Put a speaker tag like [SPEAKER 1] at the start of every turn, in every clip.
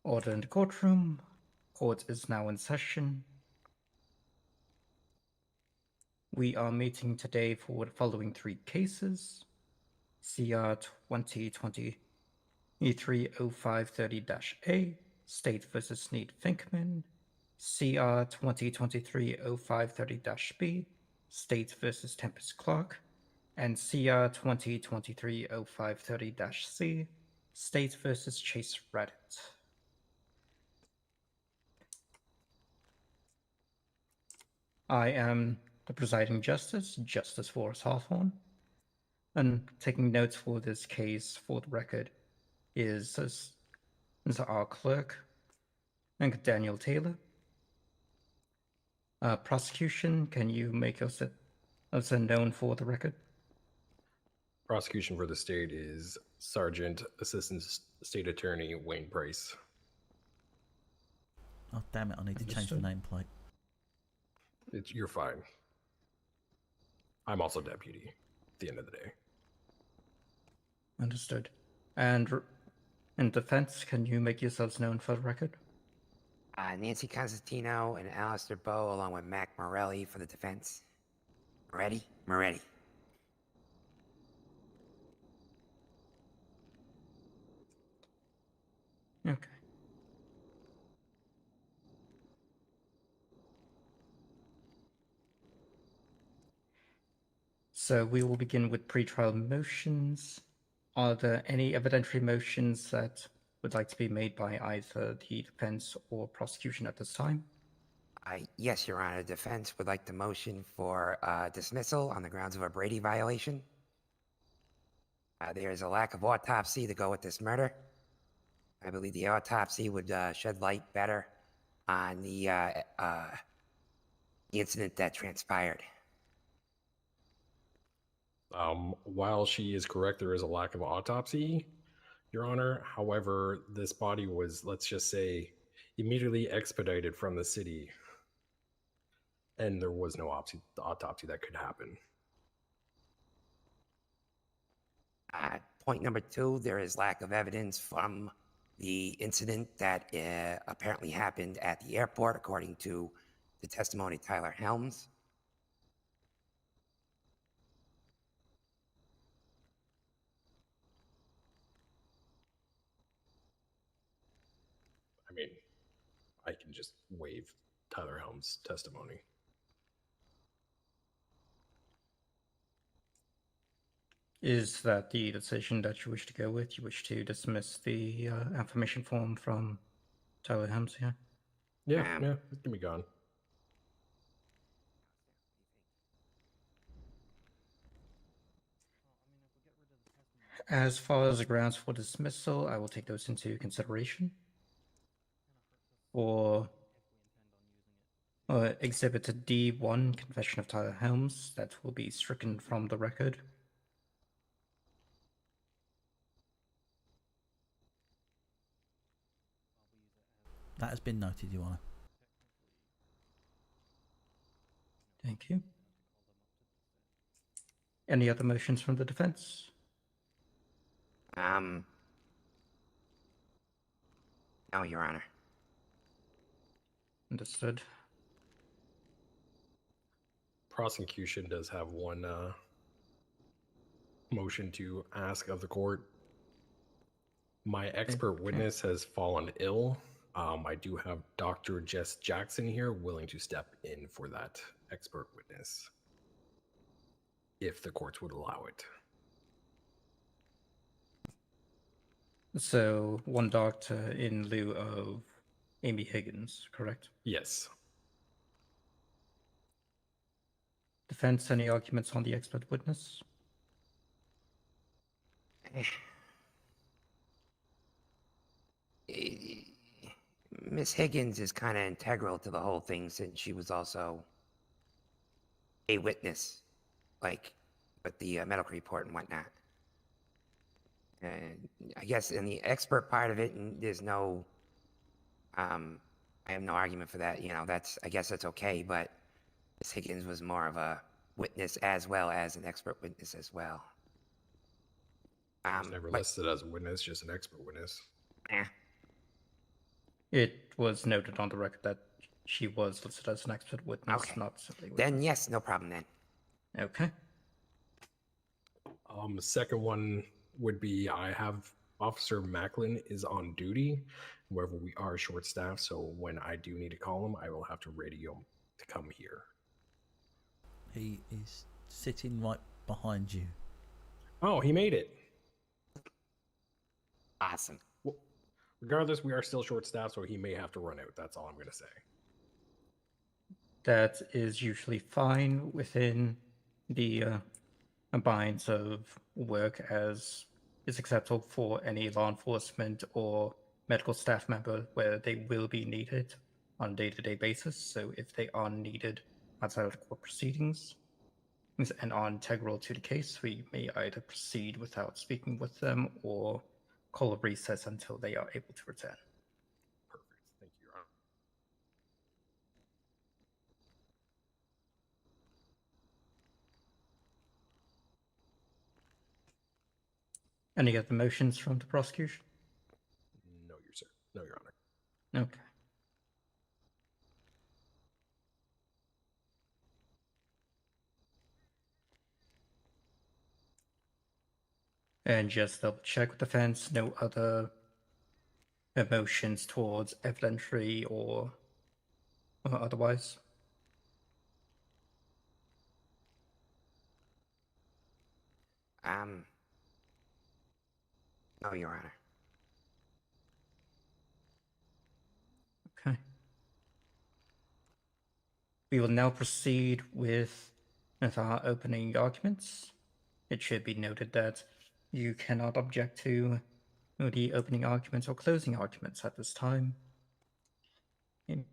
[SPEAKER 1] Order in the courtroom. Court is now in session. We are meeting today for the following three cases. CR-20230530-A, State v. Sneed Finkman. CR-20230530-B, State v. Tempest Clarke. And CR-20230530-C, State v. Chase Raddit. I am the presiding justice, Justice Forrest Hawthorne, and taking notes for this case for the record is our clerk, and Daniel Taylor. Prosecution, can you make yourself known for the record?
[SPEAKER 2] Prosecution for the state is Sergeant Assistant State Attorney Wayne Price.
[SPEAKER 3] Oh, damn it, I need to change the nameplate.
[SPEAKER 2] You're fine. I'm also deputy at the end of the day.
[SPEAKER 1] Understood. And in defense, can you make yourselves known for the record?
[SPEAKER 4] Nancy Constantino and Alistair Bowe, along with Mac Morelli for the defense. Ready? Moretti.
[SPEAKER 1] Okay. So we will begin with pretrial motions. Are there any evidentiary motions that would like to be made by either the defense or prosecution at this time?
[SPEAKER 4] Yes, Your Honor. Defense would like to motion for dismissal on the grounds of a Brady violation. There is a lack of autopsy to go with this murder. I believe the autopsy would shed light better on the incident that transpired.
[SPEAKER 2] While she is correct, there is a lack of autopsy, Your Honor. However, this body was, let's just say, immediately expedited from the city, and there was no autopsy that could happen.
[SPEAKER 4] Point number two, there is lack of evidence from the incident that apparently happened at the airport, according to the testimony of Tyler Helms.
[SPEAKER 2] I mean, I can just waive Tyler Helms' testimony.
[SPEAKER 1] Is that the decision that you wish to go with? You wish to dismiss the affirmation form from Tyler Helms here?
[SPEAKER 2] Yeah, it can be gone.
[SPEAKER 1] As far as the grounds for dismissal, I will take those into consideration. For Exhibit D1, Confession of Tyler Helms, that will be stricken from the record.
[SPEAKER 3] That has been noted, Your Honor.
[SPEAKER 1] Thank you. Any other motions from the defense?
[SPEAKER 4] No, Your Honor.
[SPEAKER 1] Understood.
[SPEAKER 2] Prosecution does have one motion to ask of the court. My expert witness has fallen ill. I do have Dr. Jess Jackson here willing to step in for that expert witness, if the courts would allow it.
[SPEAKER 1] So, one doctor in lieu of Amy Higgins, correct?
[SPEAKER 2] Yes.
[SPEAKER 1] Defense, any arguments on the expert witness?
[SPEAKER 4] Miss Higgins is kind of integral to the whole thing, since she was also a witness, like with the medical report and whatnot. I guess in the expert part of it, there's no, I have no argument for that. You know, I guess that's okay, but Miss Higgins was more of a witness as well as an expert witness as well.
[SPEAKER 2] Never listed as a witness, just an expert witness.
[SPEAKER 1] It was noted on the record that she was listed as an expert witness,
[SPEAKER 4] Okay.
[SPEAKER 1] not simply
[SPEAKER 4] Then
[SPEAKER 1] witness.
[SPEAKER 4] yes, no problem then.
[SPEAKER 1] Okay.
[SPEAKER 2] Second one would be I have Officer Macklin is on duty. However, we are short staffed, so when I do need to call him, I will have to radio him to come here.
[SPEAKER 3] He is sitting right behind you.
[SPEAKER 2] Oh, he made it.
[SPEAKER 4] Awesome.
[SPEAKER 2] Well, regardless, we are still short staffed, so he may have to run out. That's all I'm going to say.
[SPEAKER 1] That is usually fine within the binds of work, as is acceptable for any law enforcement or medical staff member where they will be needed on a day-to-day basis. So if they are needed outside of the court proceedings and are integral to the case, we may either proceed without speaking with them or call a recess until they are able to return.
[SPEAKER 2] Perfect. Thank you, Your Honor.
[SPEAKER 1] Any other motions from the prosecution?
[SPEAKER 2] No, Your Honor.
[SPEAKER 1] Okay. And just double check with the defense, no other motions towards evidentiary or otherwise?
[SPEAKER 4] No, Your Honor.
[SPEAKER 1] Okay. We will now proceed with our opening arguments. It should be noted that you cannot object to the opening arguments or closing arguments at this time. And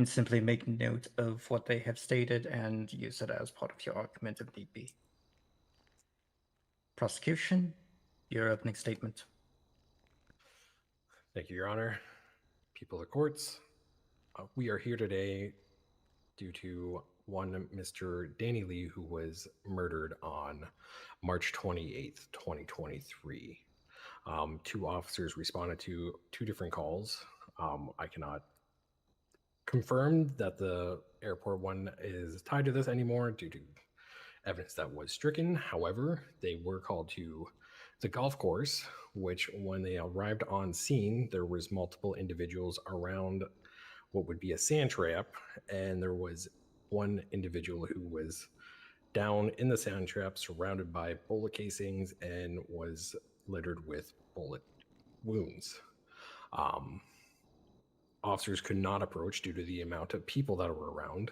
[SPEAKER 1] simply make note of what they have stated and use it as part of your argument if need be. Prosecution, your opening statement.
[SPEAKER 2] Thank you, Your Honor. People of the courts, we are here today due to one Mr. Danny Lee, who was murdered on March 28th, 2023. Two officers responded to two different calls. I cannot confirm that the airport one is tied to this anymore due to evidence that was stricken. However, they were called to the golf course, which when they arrived on scene, there was multiple individuals around what would be a sand trap, and there was one individual who was down in the sand trap surrounded by bullet casings and was littered with bullet wounds. Officers could not approach due to the amount of people that were around.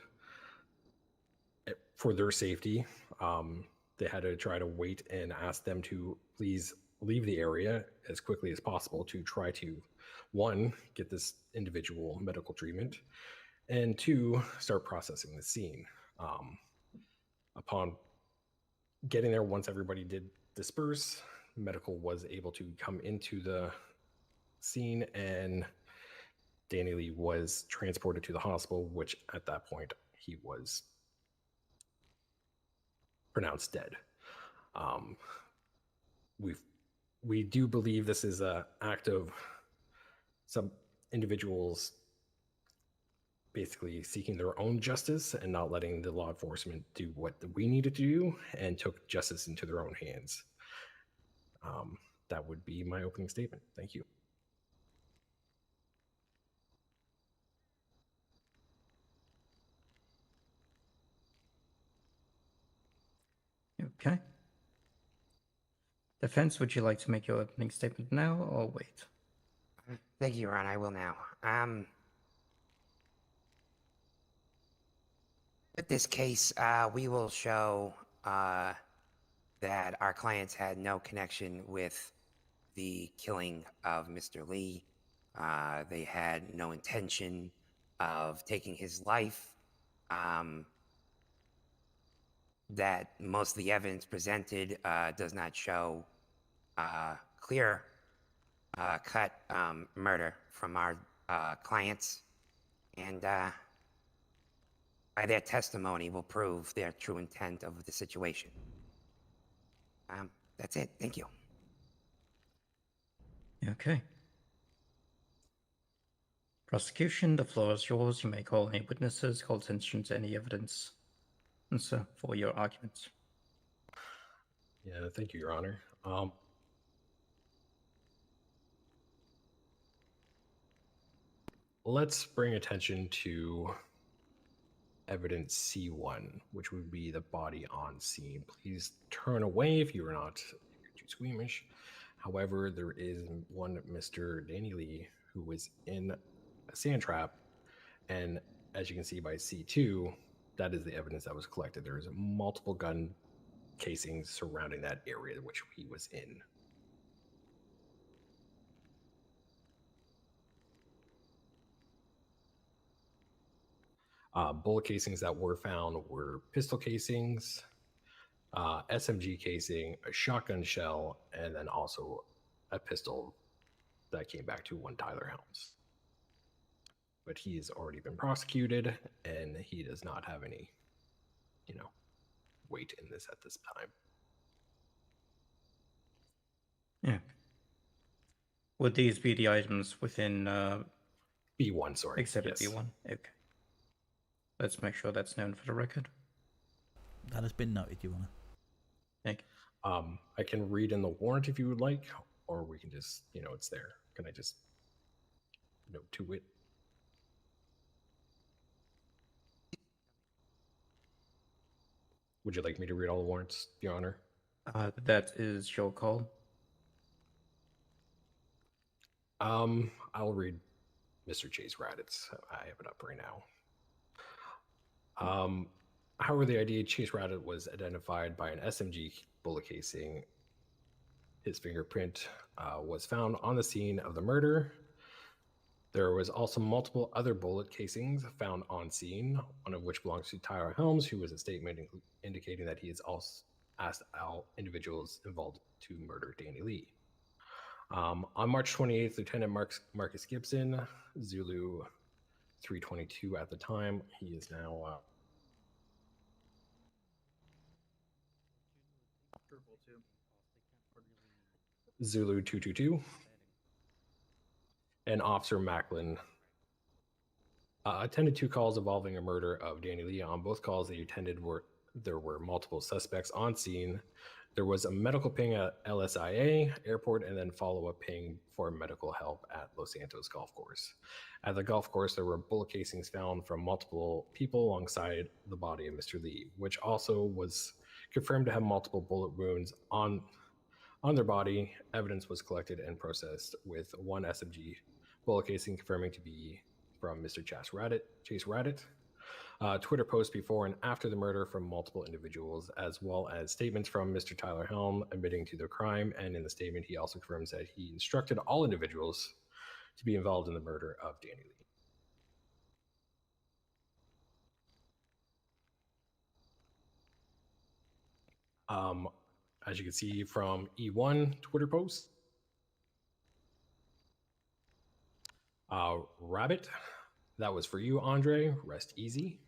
[SPEAKER 2] For their safety, they had to try to wait and ask them to please leave the area as quickly as possible to try to, one, get this individual medical treatment, and two, start processing the scene. Upon getting there, once everybody did disperse, medical was able to come into the scene, and Danny Lee was transported to the hospital, which at that point he was pronounced dead. We do believe this is an act of some individuals basically seeking their own justice and not letting the law enforcement do what we needed to do, and took justice into their own hands. That would be my opening statement. Thank you.
[SPEAKER 1] Okay. Defense, would you like to make your opening statement now or wait?
[SPEAKER 4] Thank you, Your Honor. I will now. With this case, we will show that our clients had no connection with the killing of Mr. Lee. They had no intention of taking his life. That most of the evidence presented does not show clear cut murder from our clients, and by their testimony will prove their true intent of the situation. That's it. Thank you.
[SPEAKER 1] Okay. Prosecution, the floor is yours. You may call any witnesses, call attention to any evidence, and so for your arguments.
[SPEAKER 2] Yeah, thank you, Your Honor. Let's bring attention to evidence C1, which would be the body on scene. Please turn away if you are not too squeamish. However, there is one Mr. Danny Lee who was in a sand trap, and as you can see by C2, that is the evidence that was collected. There's multiple gun casings surrounding that area which he was in. Bullet casings that were found were pistol casings, SMG casing, a shotgun shell, and then also a pistol that came back to one Tyler Helms. But he has already been prosecuted, and he does not have any, weight in this at this time.
[SPEAKER 1] Yeah. Would these be the items within
[SPEAKER 2] B1, sorry.
[SPEAKER 1] Exhibit
[SPEAKER 2] Yes.
[SPEAKER 1] B1? Okay. Let's make sure that's known for the record.
[SPEAKER 3] That has been noted, Your Honor.
[SPEAKER 1] Thank you.
[SPEAKER 2] I can read in the warrant if you would like, or we can just, it's there. Can I just note to it? Would you like me to read all the warrants, Your Honor?
[SPEAKER 1] That is your call.
[SPEAKER 2] I'll read Mr. Chase Raddit's. I have it up right now. However, the ID Chase Raddit was identified by an SMG bullet casing. His fingerprint was found on the scene of the murder. There was also multiple other bullet casings found on scene, one of which belongs to Tyler Helms, who was a statement indicating that he has also asked all individuals involved to murder Danny Lee. On March 28th, Lieutenant Marcus Gibson, Zulu 322 at the time, he is now Zulu 222, and Officer Macklin attended 2 calls involving a murder of Danny Lee. On both calls they attended, there were multiple suspects on scene. There was a medical ping at LSIA airport, and then follow-up ping for medical help at Los Santos Golf Course. At the golf course, there were bullet casings found from multiple people alongside the body of Mr. Lee, which also was confirmed to have multiple bullet wounds on their body. Evidence was collected and processed, with one SMG bullet casing confirming to be from Mr. Chase Raddit. Twitter posts before and after the murder from multiple individuals, as well as statements from Mr. Tyler Helm admitting to the crime. And in the statement, he also confirms that he instructed all individuals to be involved in the murder of Danny Lee. As you can see from E1 Twitter post, Rabbit, that was for you, Andre. Rest easy.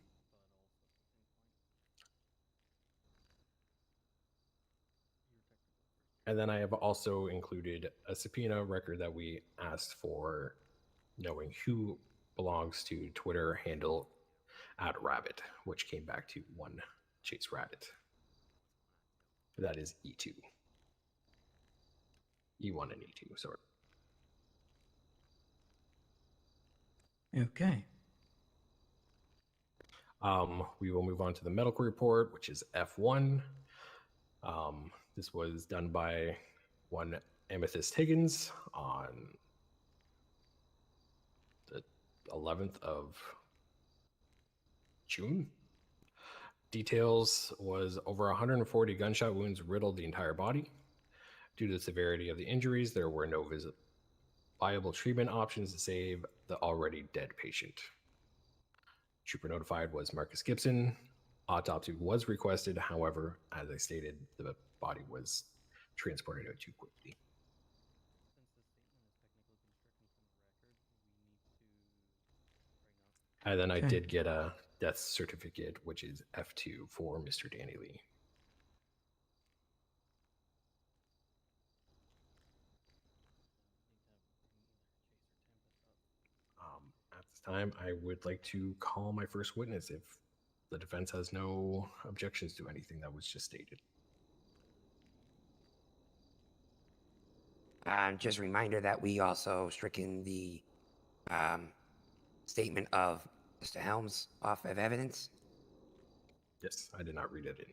[SPEAKER 2] And then I have also included a subpoena record that we asked for, knowing who belongs to Twitter handle @Rabbit, which came back to one Chase Raddit. That is E2. E1 and E2, sorry.
[SPEAKER 1] Okay.
[SPEAKER 2] We will move on to the medical report, which is F1. This was done by one Amethyst Higgins on the 11th of June. Details was over 140 gunshot wounds riddled the entire body. Due to the severity of the injuries, there were no viable treatment options to save the already dead patient. Trooper notified was Marcus Gibson. Autopsy was requested. However, as I stated, the body was transported out too quickly. And then I did get a death certificate, which is F2 for Mr. Danny Lee. time, I would like to call my first witness if the defense has no objections to anything that was just stated.
[SPEAKER 4] Just a reminder that we also stricken the statement of Mr. Helms off of evidence.
[SPEAKER 2] Yes, I did not read it in.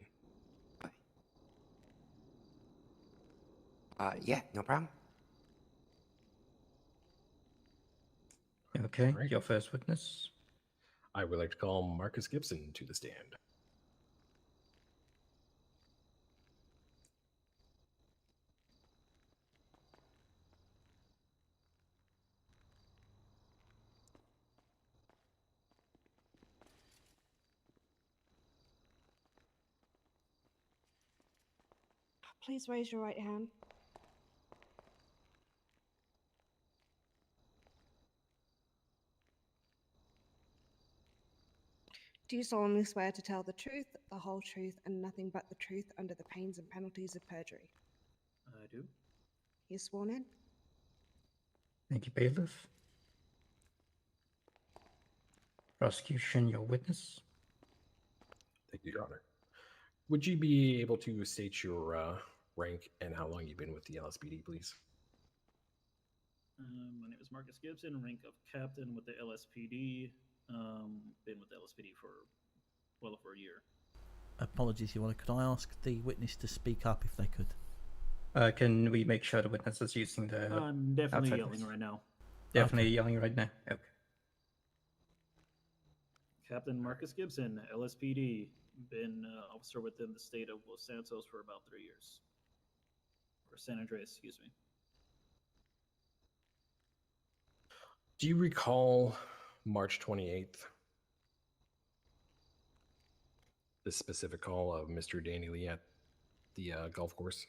[SPEAKER 4] Yeah, no problem.
[SPEAKER 1] Okay,
[SPEAKER 2] Right.
[SPEAKER 1] your first witness.
[SPEAKER 2] I would like to call Marcus Gibson to the stand.
[SPEAKER 5] Please raise your right hand. Do you solemnly swear to tell the truth, the whole truth, and nothing but the truth under the pains and penalties of perjury?
[SPEAKER 6] I do.
[SPEAKER 5] You're sworn in.
[SPEAKER 1] Thank you, bailiff. Prosecution, your witness.
[SPEAKER 2] Thank you, Your Honor. Would you be able to state your rank and how long you've been with the LSPD, please?
[SPEAKER 6] My name is Marcus Gibson, rank of captain with the LSPD. Been with the LSPD for well over a year.
[SPEAKER 3] Apologies, Your Honor. Could I ask the witness to speak up if they could?
[SPEAKER 1] Can we make sure the witness is using the
[SPEAKER 6] I'm definitely
[SPEAKER 1] outside
[SPEAKER 6] yelling
[SPEAKER 1] voice?
[SPEAKER 6] right now.
[SPEAKER 1] Definitely
[SPEAKER 3] Okay.
[SPEAKER 1] yelling right now. Okay.
[SPEAKER 6] Captain Marcus Gibson, LSPD. Been officer within the state of Los Santos for about 3 years. Or San Andreas, excuse me.
[SPEAKER 2] Do you recall March 28th? This specific call of Mr. Danny Lee at the golf course?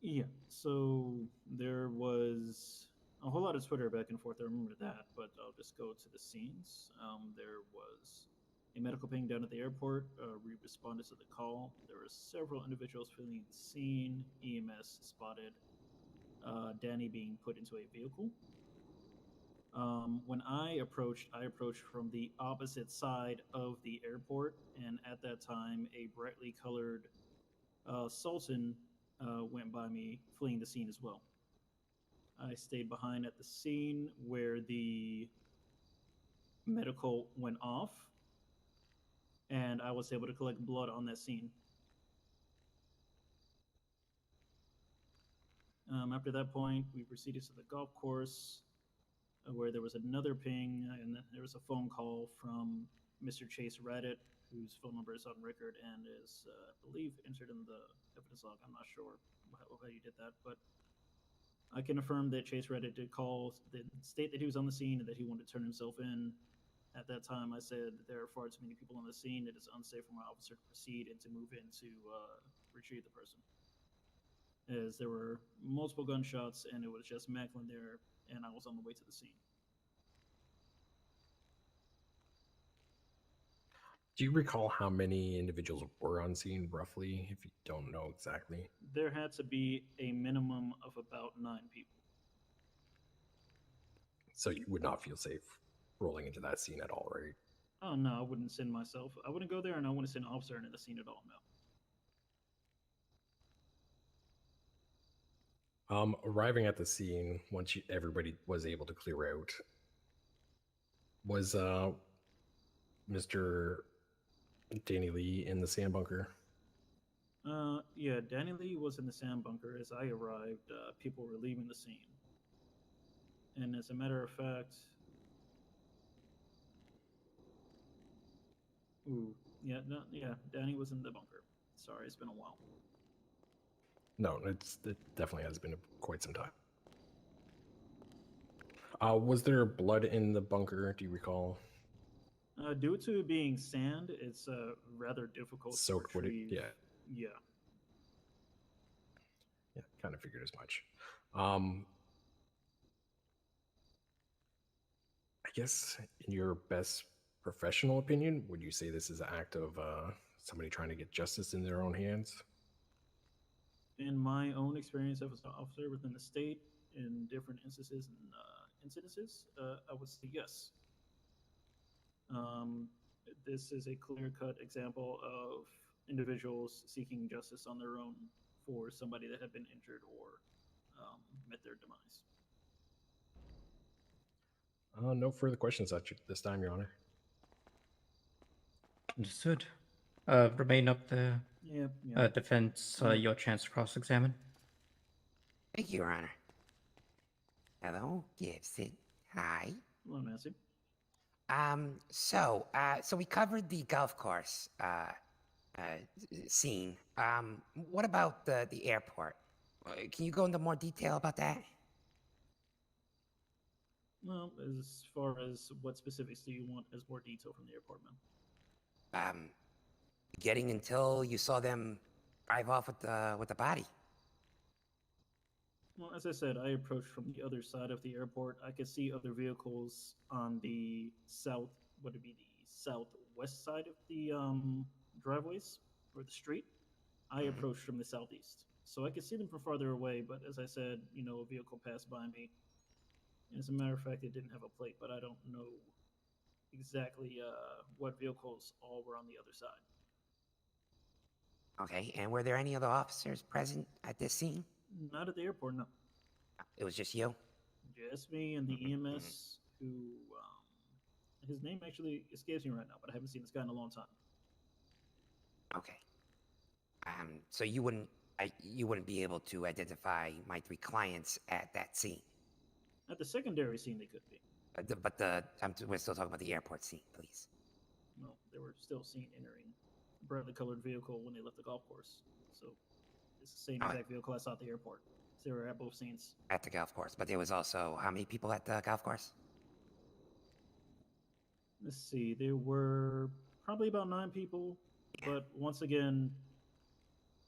[SPEAKER 6] Yeah, so there was a whole lot of Twitter back and forth. I remember that, but I'll just go to the scenes. There was a medical ping down at the airport. We responded to the call. There were several individuals filling the scene. EMS spotted Danny being put into a vehicle. When I approached from the opposite side of the airport, and at that time, a brightly colored Sultan went by me, fleeing the scene as well. I stayed behind at the scene where the medical went off, and I was able to collect blood on that scene. After that point, we proceeded to the golf course, where there was another ping, and there was a phone call from Mr. Chase Raddit, whose phone number is on record and is, I believe, entered in the evidence log. I'm not sure how you did that, but I can affirm that Chase Raddit did call, state that he was on the scene and that he wanted to turn himself in. At that time, I said that there are far too many people on the scene. It is unsafe for my officer to proceed and to move in to retrieve the person, as there were multiple gunshots and it was just Macklin there, and I was on the way to the scene.
[SPEAKER 2] Do you recall how many individuals were on scene, roughly, if you don't know exactly?
[SPEAKER 6] There had to be a minimum of about 9 people.
[SPEAKER 2] So you would not feel safe rolling into that scene at all, right?
[SPEAKER 6] Oh, no, I wouldn't send myself. I wouldn't go there, and I wouldn't send an officer into the scene at all, no.
[SPEAKER 2] Arriving at the scene, once everybody was able to clear out, was Mr. Danny Lee in the sand bunker?
[SPEAKER 6] Yeah, Danny Lee was in the sand bunker. As I arrived, people were leaving the scene. And as a matter of fact, Danny was in the bunker. Sorry, it's been a while.
[SPEAKER 2] No, it definitely has been quite some time. Was there blood in the bunker? Do you recall?
[SPEAKER 6] Due to it being sand, it's rather difficult
[SPEAKER 2] Soaked
[SPEAKER 6] to
[SPEAKER 2] would it?
[SPEAKER 6] retrieve.
[SPEAKER 2] Yeah.
[SPEAKER 6] Yeah.
[SPEAKER 2] Yeah, kind of figured as much. I guess in your best professional opinion, would you say this is an act of somebody trying to get justice in their own hands?
[SPEAKER 6] In my own experience as an officer within the state, in different instances and incidences, I would say yes. This is a clear-cut example of individuals seeking justice on their own for somebody that had been injured or met their demise.
[SPEAKER 2] No further questions at this time, Your Honor.
[SPEAKER 1] Understood. Remain up there.
[SPEAKER 6] Yeah.
[SPEAKER 1] Defense,
[SPEAKER 6] Yeah.
[SPEAKER 1] your chance to cross-examine.
[SPEAKER 4] Thank you, Your Honor. Hello, Gibson. Hi.
[SPEAKER 6] Hello, Nancy.
[SPEAKER 4] So we covered the golf course scene. What about the airport? Can you go into more detail about that?
[SPEAKER 6] Well, as far as what specifics do you want as more detail from the airport, man?
[SPEAKER 4] Getting until you saw them drive off with the body.
[SPEAKER 6] Well, as I said, I approached from the other side of the airport. I could see other vehicles on the south, would it be the southwest side of the driveways or the street? I approached from the southeast. So I could see them from farther away, but as I said, a vehicle passed by me. As a matter of fact, it didn't have a plate, but I don't know exactly what vehicles all were on the other side.
[SPEAKER 4] Okay, and were there any other officers present at this scene?
[SPEAKER 6] Not at the airport, no.
[SPEAKER 4] It was just you?
[SPEAKER 6] Just me and the EMS who, his name actually escapes me right now, but I haven't seen this guy in a long time.
[SPEAKER 4] Okay. So you wouldn't be able to identify my 3 clients at that scene?
[SPEAKER 6] At the secondary scene, they could be.
[SPEAKER 4] We're still talking about the airport scene, please.
[SPEAKER 6] Well, they were still seen entering a brightly colored vehicle when they left the golf course. So it's the same exact vehicle I saw at the airport. So they were at both scenes.
[SPEAKER 4] At the golf course, but there was also how many people at the golf course?
[SPEAKER 6] Let's see, there were probably about 9 people, but once again,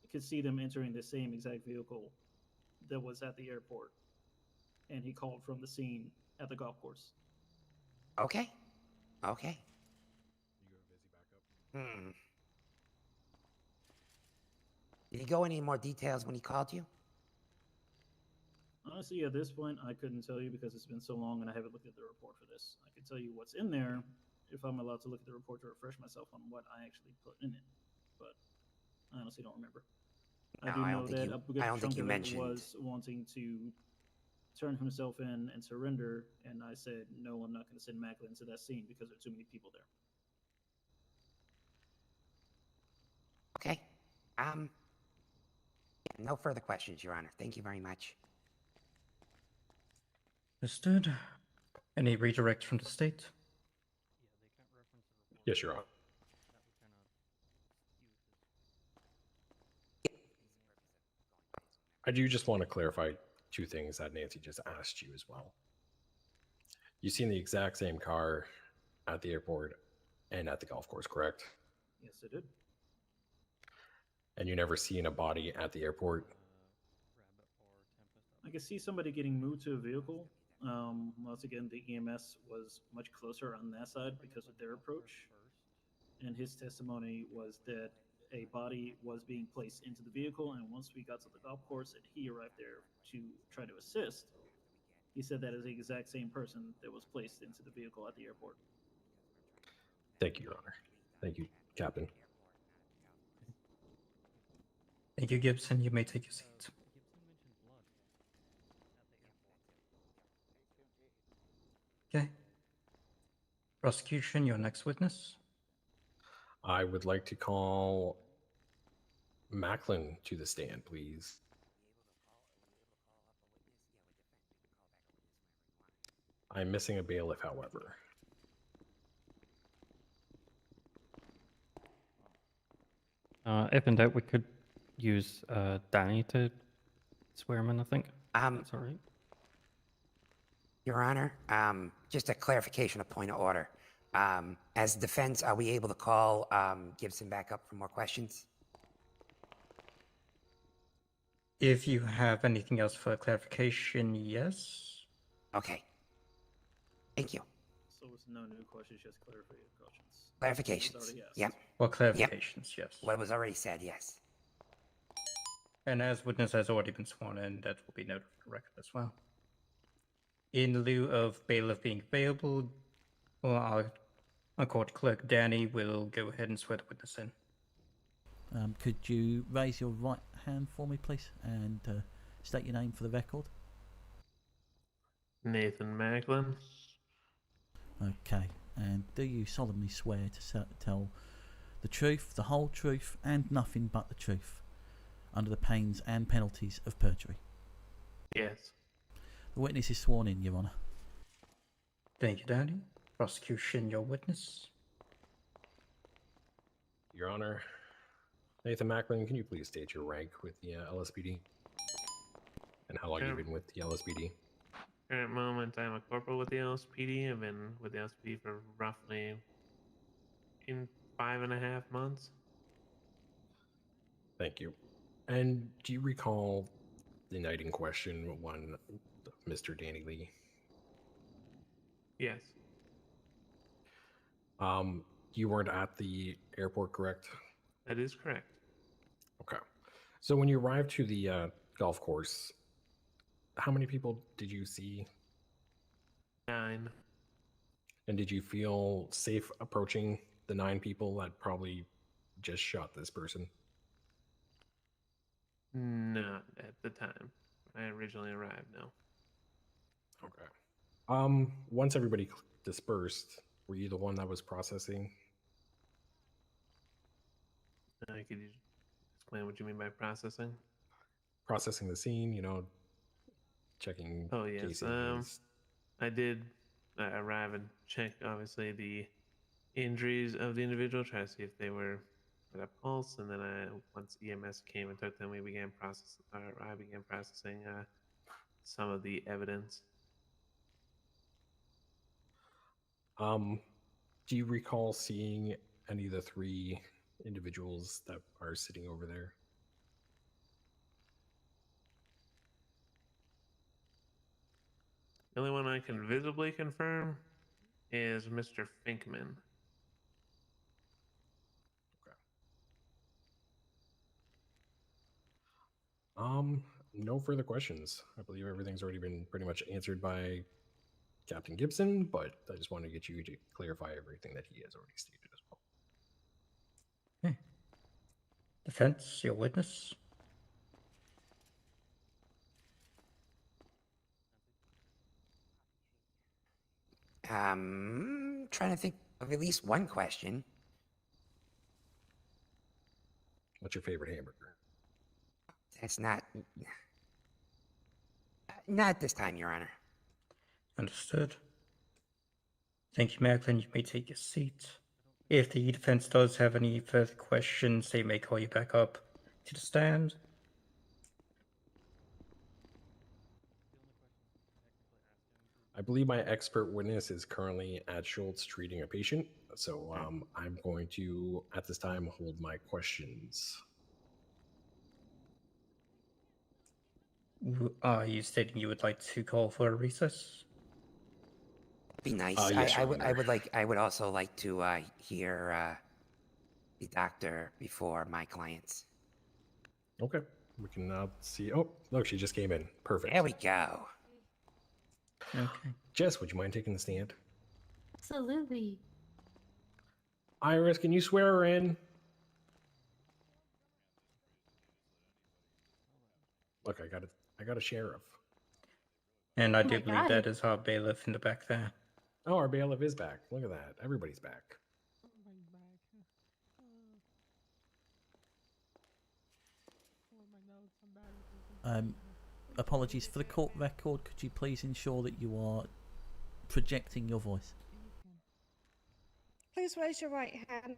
[SPEAKER 6] you could see them entering the same exact vehicle that was at the airport. And he called from the scene at the golf course.
[SPEAKER 4] Okay.
[SPEAKER 2] You go busy backup.
[SPEAKER 4] Did he go into any more details when he called you?
[SPEAKER 6] Honestly, at this point, I couldn't tell you because it's been so long and I haven't looked at the report for this. I can tell you what's in there if I'm allowed to look at the report to refresh myself on what I actually put in it. But I honestly don't remember.
[SPEAKER 4] No,
[SPEAKER 6] I do
[SPEAKER 4] I
[SPEAKER 6] know
[SPEAKER 4] don't think
[SPEAKER 6] that
[SPEAKER 4] you-
[SPEAKER 6] a good
[SPEAKER 4] I don't think
[SPEAKER 6] chunk
[SPEAKER 4] you
[SPEAKER 6] of it
[SPEAKER 4] mentioned-
[SPEAKER 6] was wanting to turn himself in and surrender, and I said, no, I'm not going to send Macklin to that scene because there are too many people there.
[SPEAKER 4] Okay. No further questions, Your Honor. Thank you very much.
[SPEAKER 1] Understood. Any redirects from the state?
[SPEAKER 2] Yes, Your Honor. I do just want to clarify 2 things that Nancy just asked you as well. You've seen the exact same car at the airport and at the golf course, correct?
[SPEAKER 6] Yes, I did.
[SPEAKER 2] And you never seen a body at the airport?
[SPEAKER 6] I could see somebody getting moved to a vehicle. Once again, the EMS was much closer on that side because of their approach. And his testimony was that a body was being placed into the vehicle, and once we got to the golf course and he arrived there to try to assist, he said that is the exact same person that was placed into the vehicle at the airport.
[SPEAKER 2] Thank you, Your Honor. Thank you, Captain.
[SPEAKER 1] Thank you, Gibson. You may take your seat. Okay. Prosecution, your next witness.
[SPEAKER 2] I would like to call Macklin to the stand, please. I'm missing a bailiff, however.
[SPEAKER 7] If in doubt, we could use Danny to swear him in, I think.
[SPEAKER 4] Um,
[SPEAKER 7] That's all right.
[SPEAKER 4] Your Honor, just a clarification, a point of order. As defense, are we able to call Gibson back up for more questions?
[SPEAKER 1] If you have anything else for clarification, yes.
[SPEAKER 4] Okay. Thank you.
[SPEAKER 6] So it's no new questions, just clarifications.
[SPEAKER 4] Clarifications.
[SPEAKER 6] Already asked.
[SPEAKER 4] Yep.
[SPEAKER 1] Well, clarifications, yes.
[SPEAKER 4] What was already said, yes.
[SPEAKER 1] And as witness has already been sworn in, that will be noted for the record as well. in lieu of bailiff being available, well, our court clerk Danny will go ahead and swear the witness in.
[SPEAKER 3] Could you raise your right hand for me, please, and state your name for the record?
[SPEAKER 8] Nathan Macklin.
[SPEAKER 3] Okay. And do you solemnly swear to tell the truth, the whole truth, and nothing but the truth, under the pains and penalties of perjury?
[SPEAKER 8] Yes.
[SPEAKER 3] The witness is sworn in, Your Honour.
[SPEAKER 1] Thank you, Danny. Prosecution, your witness.
[SPEAKER 2] Your Honor, Nathan Macklin, can you please state your rank with the LSPD? And how long you've been with the LSPD?
[SPEAKER 8] Current moment, I'm a corporal with the LSPD. I've been with the LSPD for roughly 5.5 months.
[SPEAKER 2] Thank you. And do you recall the night in question when Mr. Danny Lee?
[SPEAKER 8] Yes.
[SPEAKER 2] You weren't at the airport, correct?
[SPEAKER 8] That is correct.
[SPEAKER 2] Okay. So when you arrived to the golf course, how many people did you see?
[SPEAKER 8] 9.
[SPEAKER 2] And did you feel safe approaching the 9 people that probably just shot this person?
[SPEAKER 8] Not at the time I originally arrived, no.
[SPEAKER 2] Okay. Once everybody dispersed, were you the one that was processing?
[SPEAKER 8] Could you explain what you mean by processing?
[SPEAKER 2] Processing the scene, you know, checking
[SPEAKER 8] Oh, yes.
[SPEAKER 2] cases.
[SPEAKER 8] I did arrive and check, obviously, the injuries of the individual, try to see if they were at a pulse, and then once EMS came and took them, I began processing some of the evidence.
[SPEAKER 2] Do you recall seeing any of the 3 individuals that are sitting over there?
[SPEAKER 8] The only one I can visibly confirm is Mr. Finkman.
[SPEAKER 2] No further questions. I believe everything's already been pretty much answered by Captain Gibson, but I just wanted to get you to clarify everything that he has already stated as well.
[SPEAKER 1] Okay. Defense, your witness.
[SPEAKER 4] Trying to think of at least one question.
[SPEAKER 2] What's your favorite hamburger?
[SPEAKER 4] That's not at this time, Your Honor.
[SPEAKER 1] Understood. Thank you, Macklin. You may take your seat. If the defense does have any further questions, they may call you back up to the stand.
[SPEAKER 2] I believe my expert witness is currently at Schultz treating a patient, so I'm going to, at this time, hold my questions.
[SPEAKER 1] Are you stating you would like to call for a recess?
[SPEAKER 4] Be nice.
[SPEAKER 2] Yes,
[SPEAKER 4] I
[SPEAKER 2] Your
[SPEAKER 4] would.
[SPEAKER 2] Honor.
[SPEAKER 4] I would also like to hear the doctor before my clients.
[SPEAKER 2] Okay, we can now see. Oh, look, she just came in. Perfect.
[SPEAKER 4] There we go.
[SPEAKER 1] Okay.
[SPEAKER 2] Jess, would you mind taking the stand?
[SPEAKER 9] Absolutely.
[SPEAKER 2] Iris, can you swear her in? Look, I got a sheriff.
[SPEAKER 1] And I
[SPEAKER 9] Oh
[SPEAKER 1] do
[SPEAKER 9] my
[SPEAKER 1] believe
[SPEAKER 9] God.
[SPEAKER 1] that is our bailiff in the back there.
[SPEAKER 2] Oh, our bailiff is back. Look at that. Everybody's back.
[SPEAKER 3] Apologies for the court record. Could you please ensure that you are projecting your voice?
[SPEAKER 5] Please raise your right hand.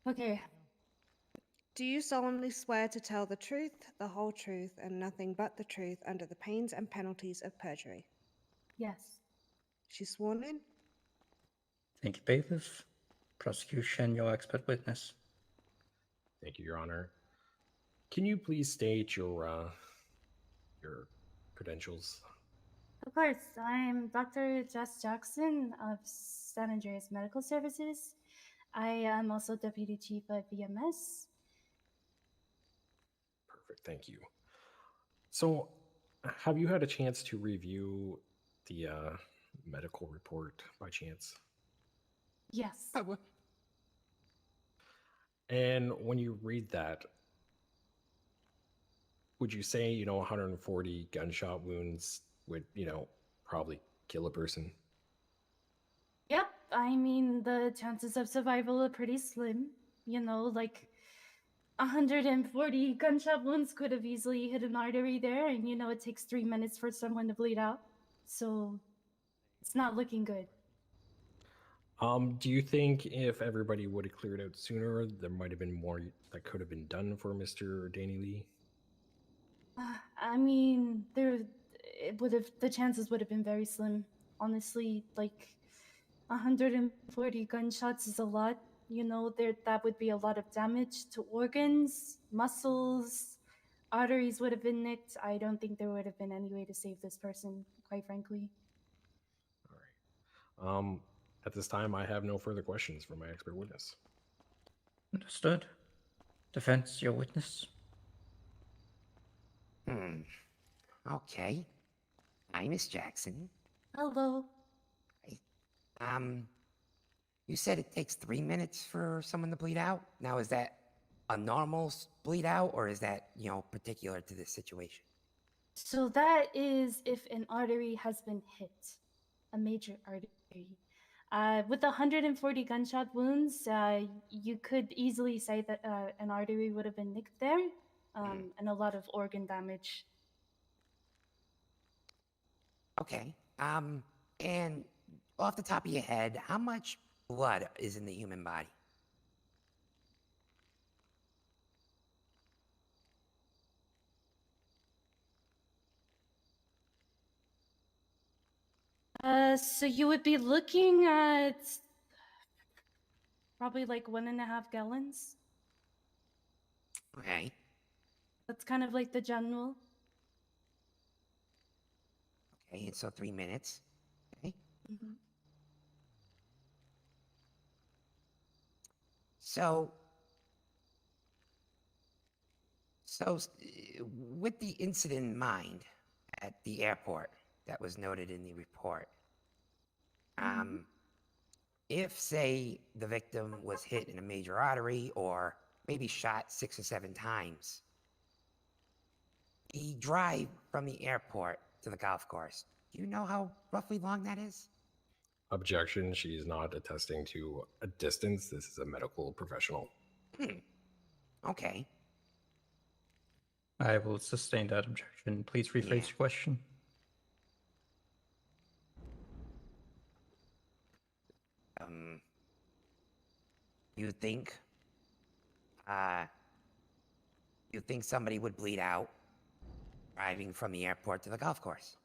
[SPEAKER 9] Okay.
[SPEAKER 5] Do you solemnly swear to tell the truth, the whole truth, and nothing but the truth under the pains and penalties of perjury?
[SPEAKER 9] Yes.
[SPEAKER 5] She's sworn in.
[SPEAKER 1] Thank you, bailiff. Prosecution, your expert witness.
[SPEAKER 2] Thank you, Your Honor. Can you please state your credentials?
[SPEAKER 9] Of course, I'm Dr. Jess Jackson of San Andreas Medical Services. I am also Deputy Chief of VMS.
[SPEAKER 2] Perfect, thank you. So, have you had a chance to review the medical report by chance?
[SPEAKER 9] Yes.
[SPEAKER 2] And when you read that, would you say, 140 gunshot wounds would, probably kill a person?
[SPEAKER 9] Yep, I mean, the chances of survival are pretty slim. Like 140 gunshot wounds could have easily hit an artery there, and it takes 3 minutes for someone to bleed out. So it's not looking good.
[SPEAKER 2] Do you think if everybody would have cleared out sooner, there might have been more that could have been done for Mr. Danny Lee?
[SPEAKER 9] I mean, the chances would have been very slim. Honestly, like 140 gunshots is a lot. That would be a lot of damage to organs, muscles, arteries would have been nicked. I don't think there would have been any way to save this person, quite frankly.
[SPEAKER 2] All right. At this time, I have no further questions for my expert witness.
[SPEAKER 1] Understood. Defense, your witness.
[SPEAKER 4] Okay. Hi, Miss Jackson.
[SPEAKER 9] Hello.
[SPEAKER 4] You said it takes 3 minutes for someone to bleed out. Now, is that a normal bleed out, or is that, particular to this situation?
[SPEAKER 9] So that is if an artery has been hit, a major artery. With 140 gunshot wounds, you could easily say that an artery would have been nicked there, and a lot of organ damage.
[SPEAKER 4] Okay. And off the top of your head, how much blood is in the human body?
[SPEAKER 9] So you would be looking at probably like 1.5 gallons.
[SPEAKER 4] Okay.
[SPEAKER 9] That's kind of like the general.
[SPEAKER 4] Okay, and so 3 minutes. Okay.
[SPEAKER 9] Mm-hmm.
[SPEAKER 4] So, with the incident in mind at the airport that was noted in the report, if, say, the victim was hit in a major artery or maybe shot 6 or 7 times, the drive from the airport to the golf course, do you know how roughly long that is?
[SPEAKER 2] Objection. She is not attesting to a distance. This is a medical professional.
[SPEAKER 4] Okay.
[SPEAKER 1] I will sustain that objection. Please rephrase
[SPEAKER 4] Yeah.
[SPEAKER 1] your question.
[SPEAKER 4] You think somebody would bleed out driving from the airport to the golf course?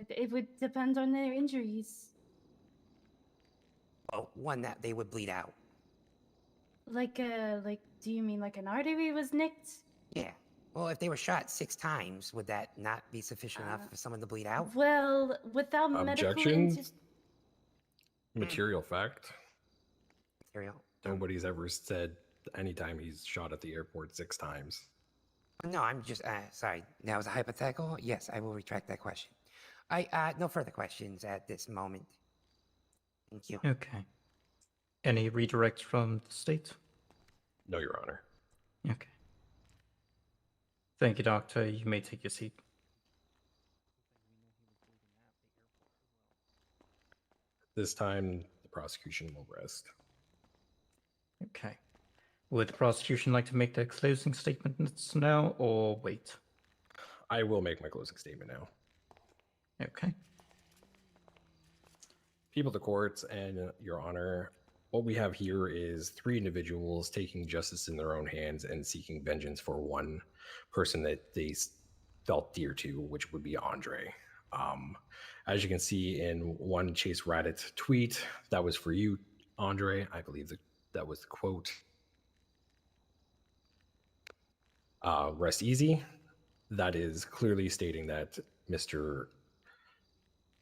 [SPEAKER 9] It would depend on their injuries.
[SPEAKER 4] Well, one that they would bleed out.
[SPEAKER 9] Like, do you mean like an artery was nicked?
[SPEAKER 4] Yeah. Well, if they were shot 6 times, would that not be sufficient enough for someone to bleed out?
[SPEAKER 9] Well, without medical
[SPEAKER 2] Objections? Material fact.
[SPEAKER 4] Material.
[SPEAKER 2] Nobody's ever said anytime he's shot at the airport 6 times.
[SPEAKER 4] No, I'm just sorry. That was a hypothetical. Yes, I will retract that question. No further questions at this moment. Thank you.
[SPEAKER 1] Okay. Any redirects from the state?
[SPEAKER 2] No, Your Honor.
[SPEAKER 1] Okay. Thank you, Doctor. You may take your seat.
[SPEAKER 2] This time, the prosecution will rest.
[SPEAKER 1] Okay. Would the prosecution like to make their closing statements now or wait?
[SPEAKER 2] I will make my closing statement now.
[SPEAKER 1] Okay.
[SPEAKER 2] People of the courts and Your Honor, what we have here is 3 individuals taking justice in their own hands and seeking vengeance for one person that they felt dear to, which would be Andre. As you can see in one Chase Raddit tweet, that was for you, Andre. I believe that was the quote. Rest easy. that is clearly stating that Mr.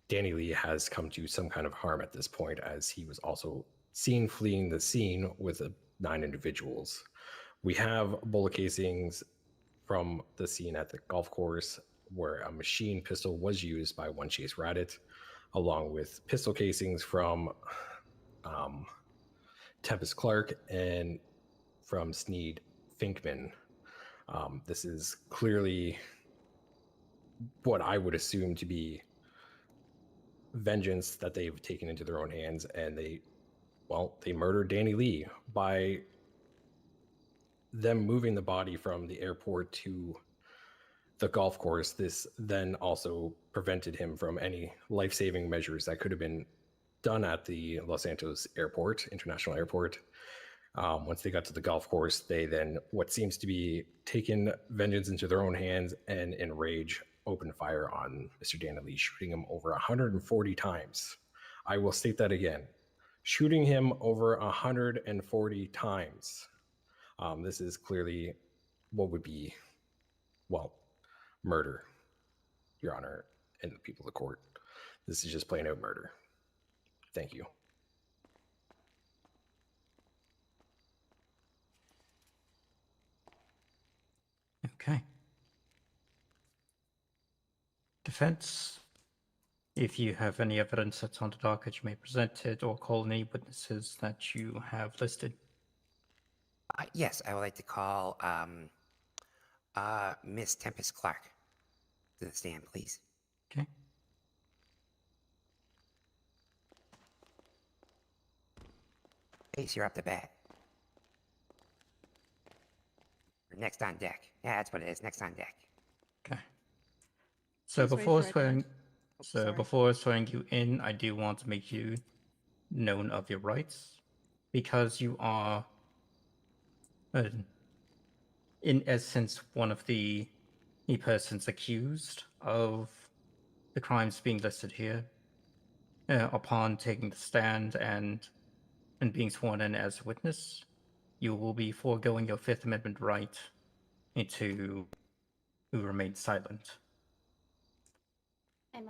[SPEAKER 2] Danny Lee has come to some kind of harm at this point, as he was also seen fleeing the scene with 9 individuals. We have bullet casings from the scene at the golf course where a machine pistol was used by one Chase Raddit, along with pistol casings from Tempest Clarke and from Sneed Finkman. This is clearly what I would assume to be vengeance that they've taken into their own hands, and they murdered Danny Lee by them moving the body from the airport to the golf course. This then also prevented him from any life-saving measures that could have been done at the Los Santos Airport, International Airport. Once they got to the golf course, they then, what seems to be taken vengeance into their own hands and in rage, opened fire on Mr. Danny Lee, shooting him over 140 times. I will state that again. Shooting him over 140 times. This is clearly what would be, murder, Your Honor, and the people of the court. This is just plain out murder. Thank you.
[SPEAKER 1] Okay. Defense, if you have any evidence that's on the docket, you may present it or call any witnesses that you have listed.
[SPEAKER 4] Yes, I would like to call Miss Tempest Clarke to the stand, please.
[SPEAKER 1] Okay.
[SPEAKER 4] Ace, you're up to bat. Next on deck. Yeah, that's what it is. Next on deck.
[SPEAKER 1] Okay. So
[SPEAKER 5] Please raise
[SPEAKER 1] before
[SPEAKER 5] your right
[SPEAKER 1] swearing,
[SPEAKER 5] hand. Oh, sorry.
[SPEAKER 1] before swearing you in, I do want to make you known of your rights, because you are, in essence, one of the persons accused of the crimes being listed here. Upon taking the stand and being sworn in as a witness, you will be foregoing your Fifth Amendment right to remain silent.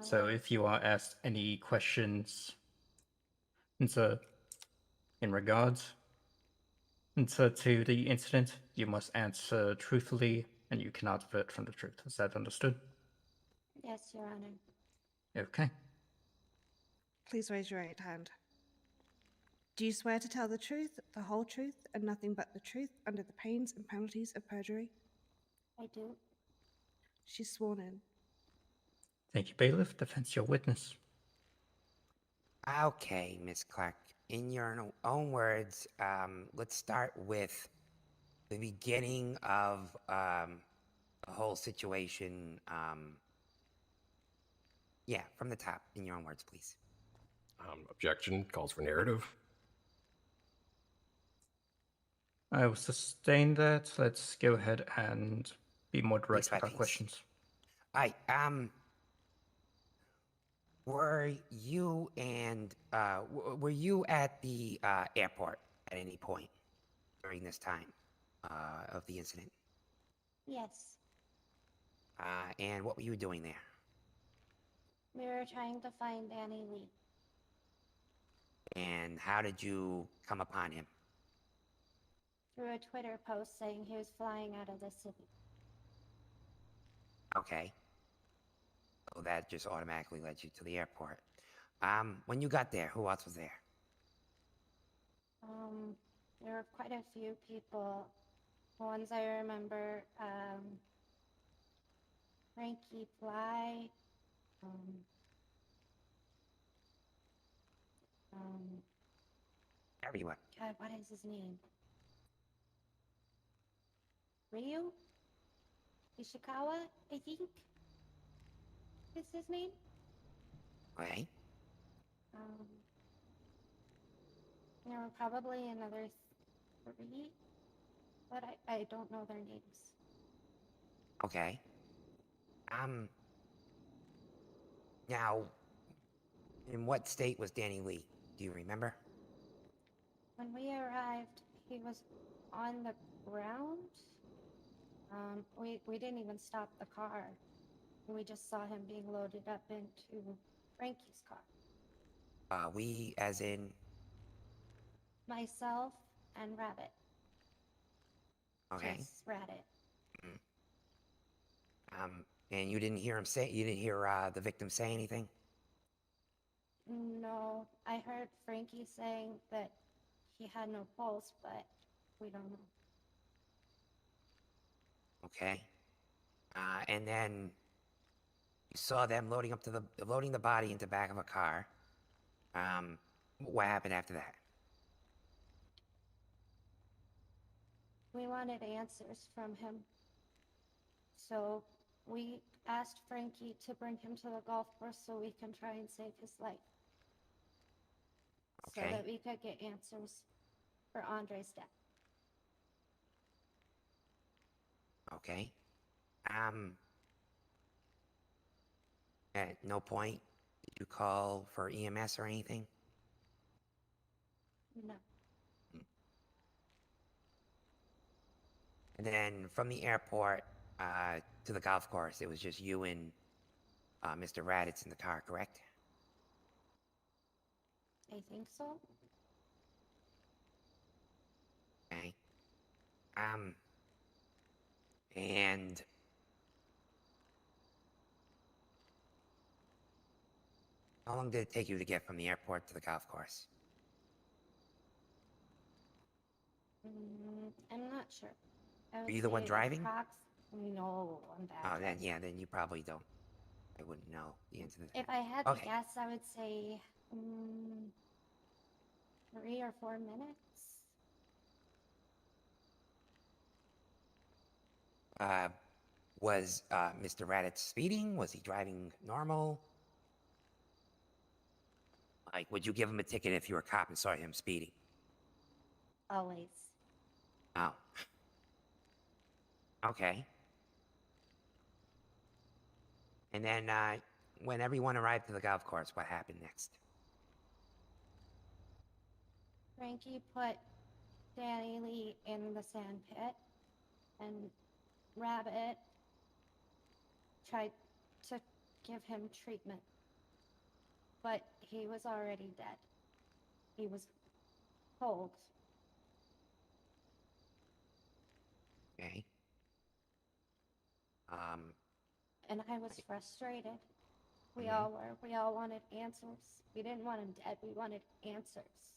[SPEAKER 1] So if you are asked any questions in regards to the incident, you must answer truthfully, and you cannot divert from the truth. Is that understood?
[SPEAKER 9] Yes, Your Honor.
[SPEAKER 1] Okay.
[SPEAKER 5] Please raise your right hand. Do you swear to tell the truth, the whole truth, and nothing but the truth under the pains and penalties of perjury?
[SPEAKER 9] I do.
[SPEAKER 5] She's sworn in.
[SPEAKER 1] Thank you, bailiff. Defense, your witness.
[SPEAKER 4] Okay, Miss Clarke. In your own words, let's start with the beginning of the whole situation. Yeah, from the top. In your own words, please.
[SPEAKER 2] Objection calls for narrative.
[SPEAKER 1] I will sustain that. Let's go ahead and be more direct
[SPEAKER 4] by
[SPEAKER 1] with our
[SPEAKER 4] piece.
[SPEAKER 1] questions.
[SPEAKER 4] All right. Were you at the airport at any point during this time of the incident?
[SPEAKER 9] Yes.
[SPEAKER 4] And what were you doing there?
[SPEAKER 9] We were trying to find Danny Lee.
[SPEAKER 4] And how did you come upon him?
[SPEAKER 9] Through a Twitter post saying he was flying out of the city.
[SPEAKER 4] Okay. So that just automatically led you to the airport. When you got there, who else was there?
[SPEAKER 9] There were quite a few people. The ones I remember, Frankie Fly,
[SPEAKER 4] Everyone.
[SPEAKER 9] God, what is his name? Ryu? Ishikawa, I think? Is his name?
[SPEAKER 4] Okay.
[SPEAKER 9] There were probably another 3, but I don't know their names.
[SPEAKER 4] Okay. Now, in what state was Danny Lee? Do you remember?
[SPEAKER 9] When we arrived, he was on the ground.
[SPEAKER 10] We didn't even stop the car. We just saw him being loaded up into Frankie's car.
[SPEAKER 4] We, as in,
[SPEAKER 10] Myself and Rabbit.
[SPEAKER 4] okay.
[SPEAKER 10] Chase Rabbit.
[SPEAKER 4] And you didn't hear the victim say anything?
[SPEAKER 10] No, I heard Frankie saying that he had no pulse, but we don't know.
[SPEAKER 4] Okay. And then you saw them loading the body into the back of a car. What happened after that?
[SPEAKER 10] We wanted answers from him. So we asked Frankie to bring him to the golf course so we can try and save his life.
[SPEAKER 4] Okay.
[SPEAKER 10] So that we could get answers for Andre's death.
[SPEAKER 4] Okay. At no point did you call for EMS or anything?
[SPEAKER 10] No.
[SPEAKER 4] And then from the airport to the golf course, it was just you and Mr. Raddit's in the car, correct?
[SPEAKER 10] I think so.
[SPEAKER 4] Okay. And how long did it take you to get from the airport to the golf course?
[SPEAKER 10] I'm not sure.
[SPEAKER 4] Were you the one driving?
[SPEAKER 10] No, I'm bad.
[SPEAKER 4] Oh, then you probably don't. I wouldn't know the answer to that.
[SPEAKER 10] If I had
[SPEAKER 4] Okay.
[SPEAKER 10] to guess, I would say 3 or 4 minutes.
[SPEAKER 4] Was Mr. Raddit speeding? Was he driving normal? Like, would you give him a ticket if you were a cop and saw him speeding?
[SPEAKER 10] Always.
[SPEAKER 4] Oh. Okay. And then when everyone arrived to the golf course, what happened next?
[SPEAKER 10] Frankie put Danny Lee in the sand pit, and Rabbit tried to give him treatment, but he was already dead. He was cold.
[SPEAKER 4] Okay.
[SPEAKER 10] And I was frustrated. We
[SPEAKER 4] Mhm.
[SPEAKER 10] all were. We all wanted answers. We didn't want him dead. We wanted answers.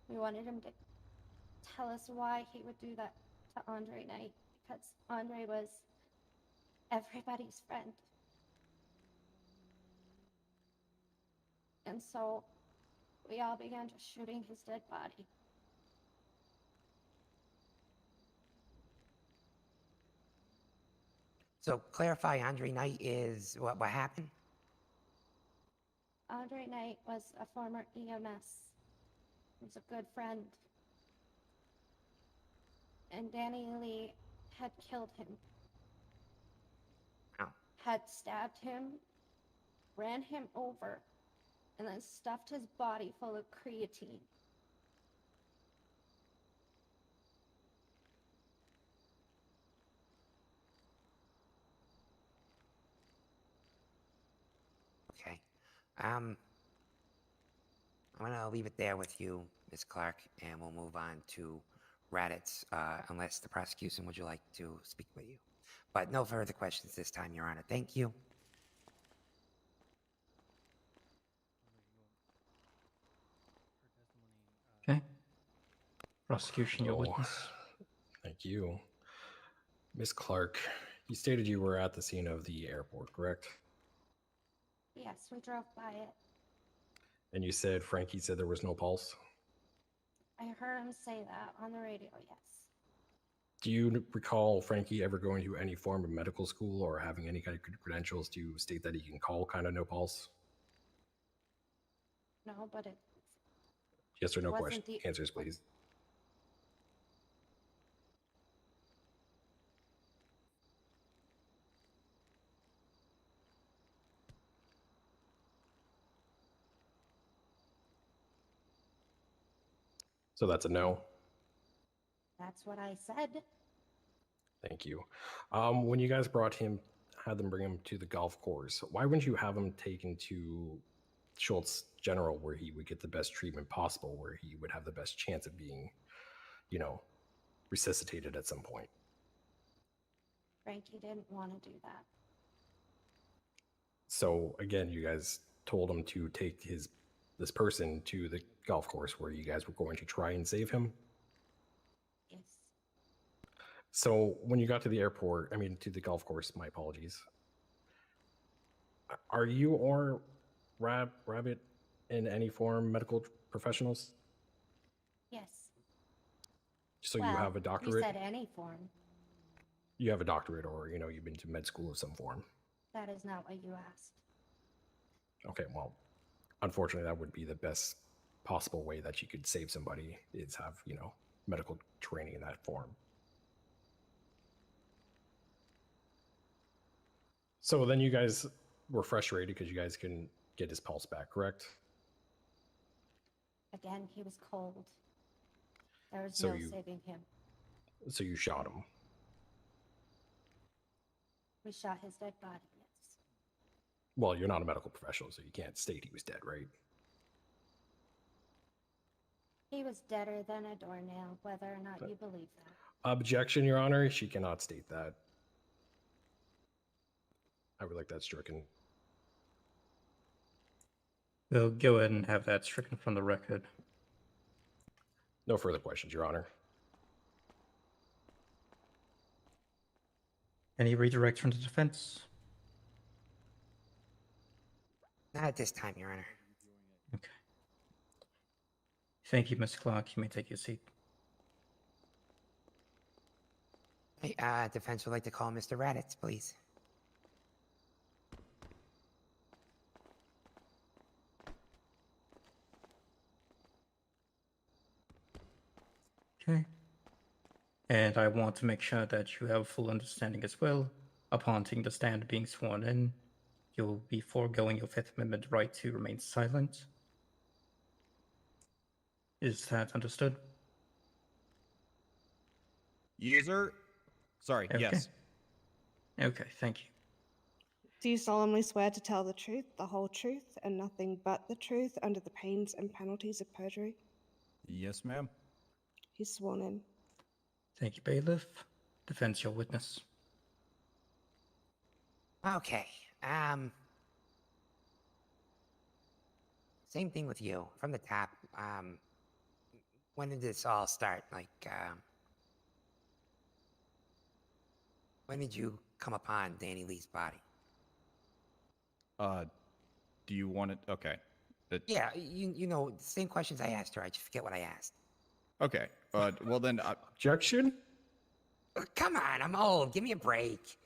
[SPEAKER 10] We wanted him to tell us why he would do that to Andre Knight, because Andre was everybody's friend. And so we all began just shooting his dead body.
[SPEAKER 4] So clarify, Andre Knight is what happened?
[SPEAKER 10] Andre Knight was a former EMS. He was a good friend. And Danny Lee had killed him.
[SPEAKER 4] Oh.
[SPEAKER 10] Had stabbed him, ran him over, and then stuffed his body full of creatine.
[SPEAKER 4] Okay. I'm gonna leave it there with you, Miss Clarke, and we'll move on to Raddit's, unless the prosecution would you like to speak with you. But no further questions this time, Your Honor. Thank you.
[SPEAKER 1] Okay. Prosecution, your
[SPEAKER 2] Oh,
[SPEAKER 1] witness.
[SPEAKER 2] Thank you. Miss Clarke, you stated you were at the scene of the airport, correct?
[SPEAKER 10] Yes, we drove by it.
[SPEAKER 2] And you said Frankie said there was no pulse?
[SPEAKER 10] I heard him say that on the radio, yes.
[SPEAKER 2] Do you recall Frankie ever going to any form of medical school or having any kind of credentials to state that he can call kind of no pulse?
[SPEAKER 10] No, but it
[SPEAKER 2] Yes or no
[SPEAKER 10] wasn't
[SPEAKER 2] question.
[SPEAKER 10] the-
[SPEAKER 2] Answers, please. So that's a no.
[SPEAKER 10] That's what I said.
[SPEAKER 2] Thank you. When you guys had them bring him to the golf course, why wouldn't you have him taken to Schultz General, where he would get the best treatment possible, where he would have the best chance of being, resuscitated at some point?
[SPEAKER 10] Frankie didn't want to do that.
[SPEAKER 2] So again, you guys told him to take this person to the golf course where you guys were going to try and save him.
[SPEAKER 10] Yes.
[SPEAKER 2] So when you got to the airport, to the golf course, my apologies. Are you or Rabbit in any form medical professionals?
[SPEAKER 10] Yes.
[SPEAKER 2] So
[SPEAKER 10] Well,
[SPEAKER 2] you have a doctorate?
[SPEAKER 10] You said any form.
[SPEAKER 2] You have a doctorate, or you've been to med school of some form.
[SPEAKER 10] That is not what you asked.
[SPEAKER 2] Okay, well, unfortunately, that would be the best possible way that you could save somebody, is have, medical training in that form. So then you guys were frustrated because you guys couldn't get his pulse back, correct?
[SPEAKER 10] Again, he was cold. There was
[SPEAKER 2] So
[SPEAKER 10] no
[SPEAKER 2] you-
[SPEAKER 10] saving him.
[SPEAKER 2] So you shot him.
[SPEAKER 10] We shot his dead body, yes.
[SPEAKER 2] Well, you're not a medical professional, so you can't state he was dead, right?
[SPEAKER 10] He was deader than a doornail, whether or not you believe that.
[SPEAKER 2] Objection, Your Honor. She cannot state that. I would like that stricken.
[SPEAKER 1] We'll go ahead and have that stricken from the record.
[SPEAKER 2] No further questions, Your Honor.
[SPEAKER 1] Any redirects from the defense?
[SPEAKER 4] Not at this time, Your Honor.
[SPEAKER 1] Okay. Thank you, Ms. Clarke. You may take your seat.
[SPEAKER 4] Hey, defense would like to call Mr. Raddit, please.
[SPEAKER 1] Okay. And I want to make sure that you have full understanding as well. Upon taking the stand being sworn in, you'll be foregoing your Fifth Amendment right to remain silent. Is that understood?
[SPEAKER 11] User? Sorry,
[SPEAKER 1] Okay.
[SPEAKER 11] yes.
[SPEAKER 1] Okay, thank you.
[SPEAKER 5] Do you solemnly swear to tell the truth, the whole truth, and nothing but the truth under the pains and penalties of perjury?
[SPEAKER 11] Yes, ma'am.
[SPEAKER 5] He's sworn in.
[SPEAKER 1] Thank you, bailiff. Defense your witness.
[SPEAKER 4] Okay. Same thing with you. From the top, when did this all start? When did you come upon Danny Lee's body?
[SPEAKER 11] Do you want it? Okay.
[SPEAKER 4] Yeah, you know, the same questions I asked her. I just forget what I asked.
[SPEAKER 11] Okay. Well then,
[SPEAKER 2] Objection?
[SPEAKER 4] Come on, I'm old. Give me a break.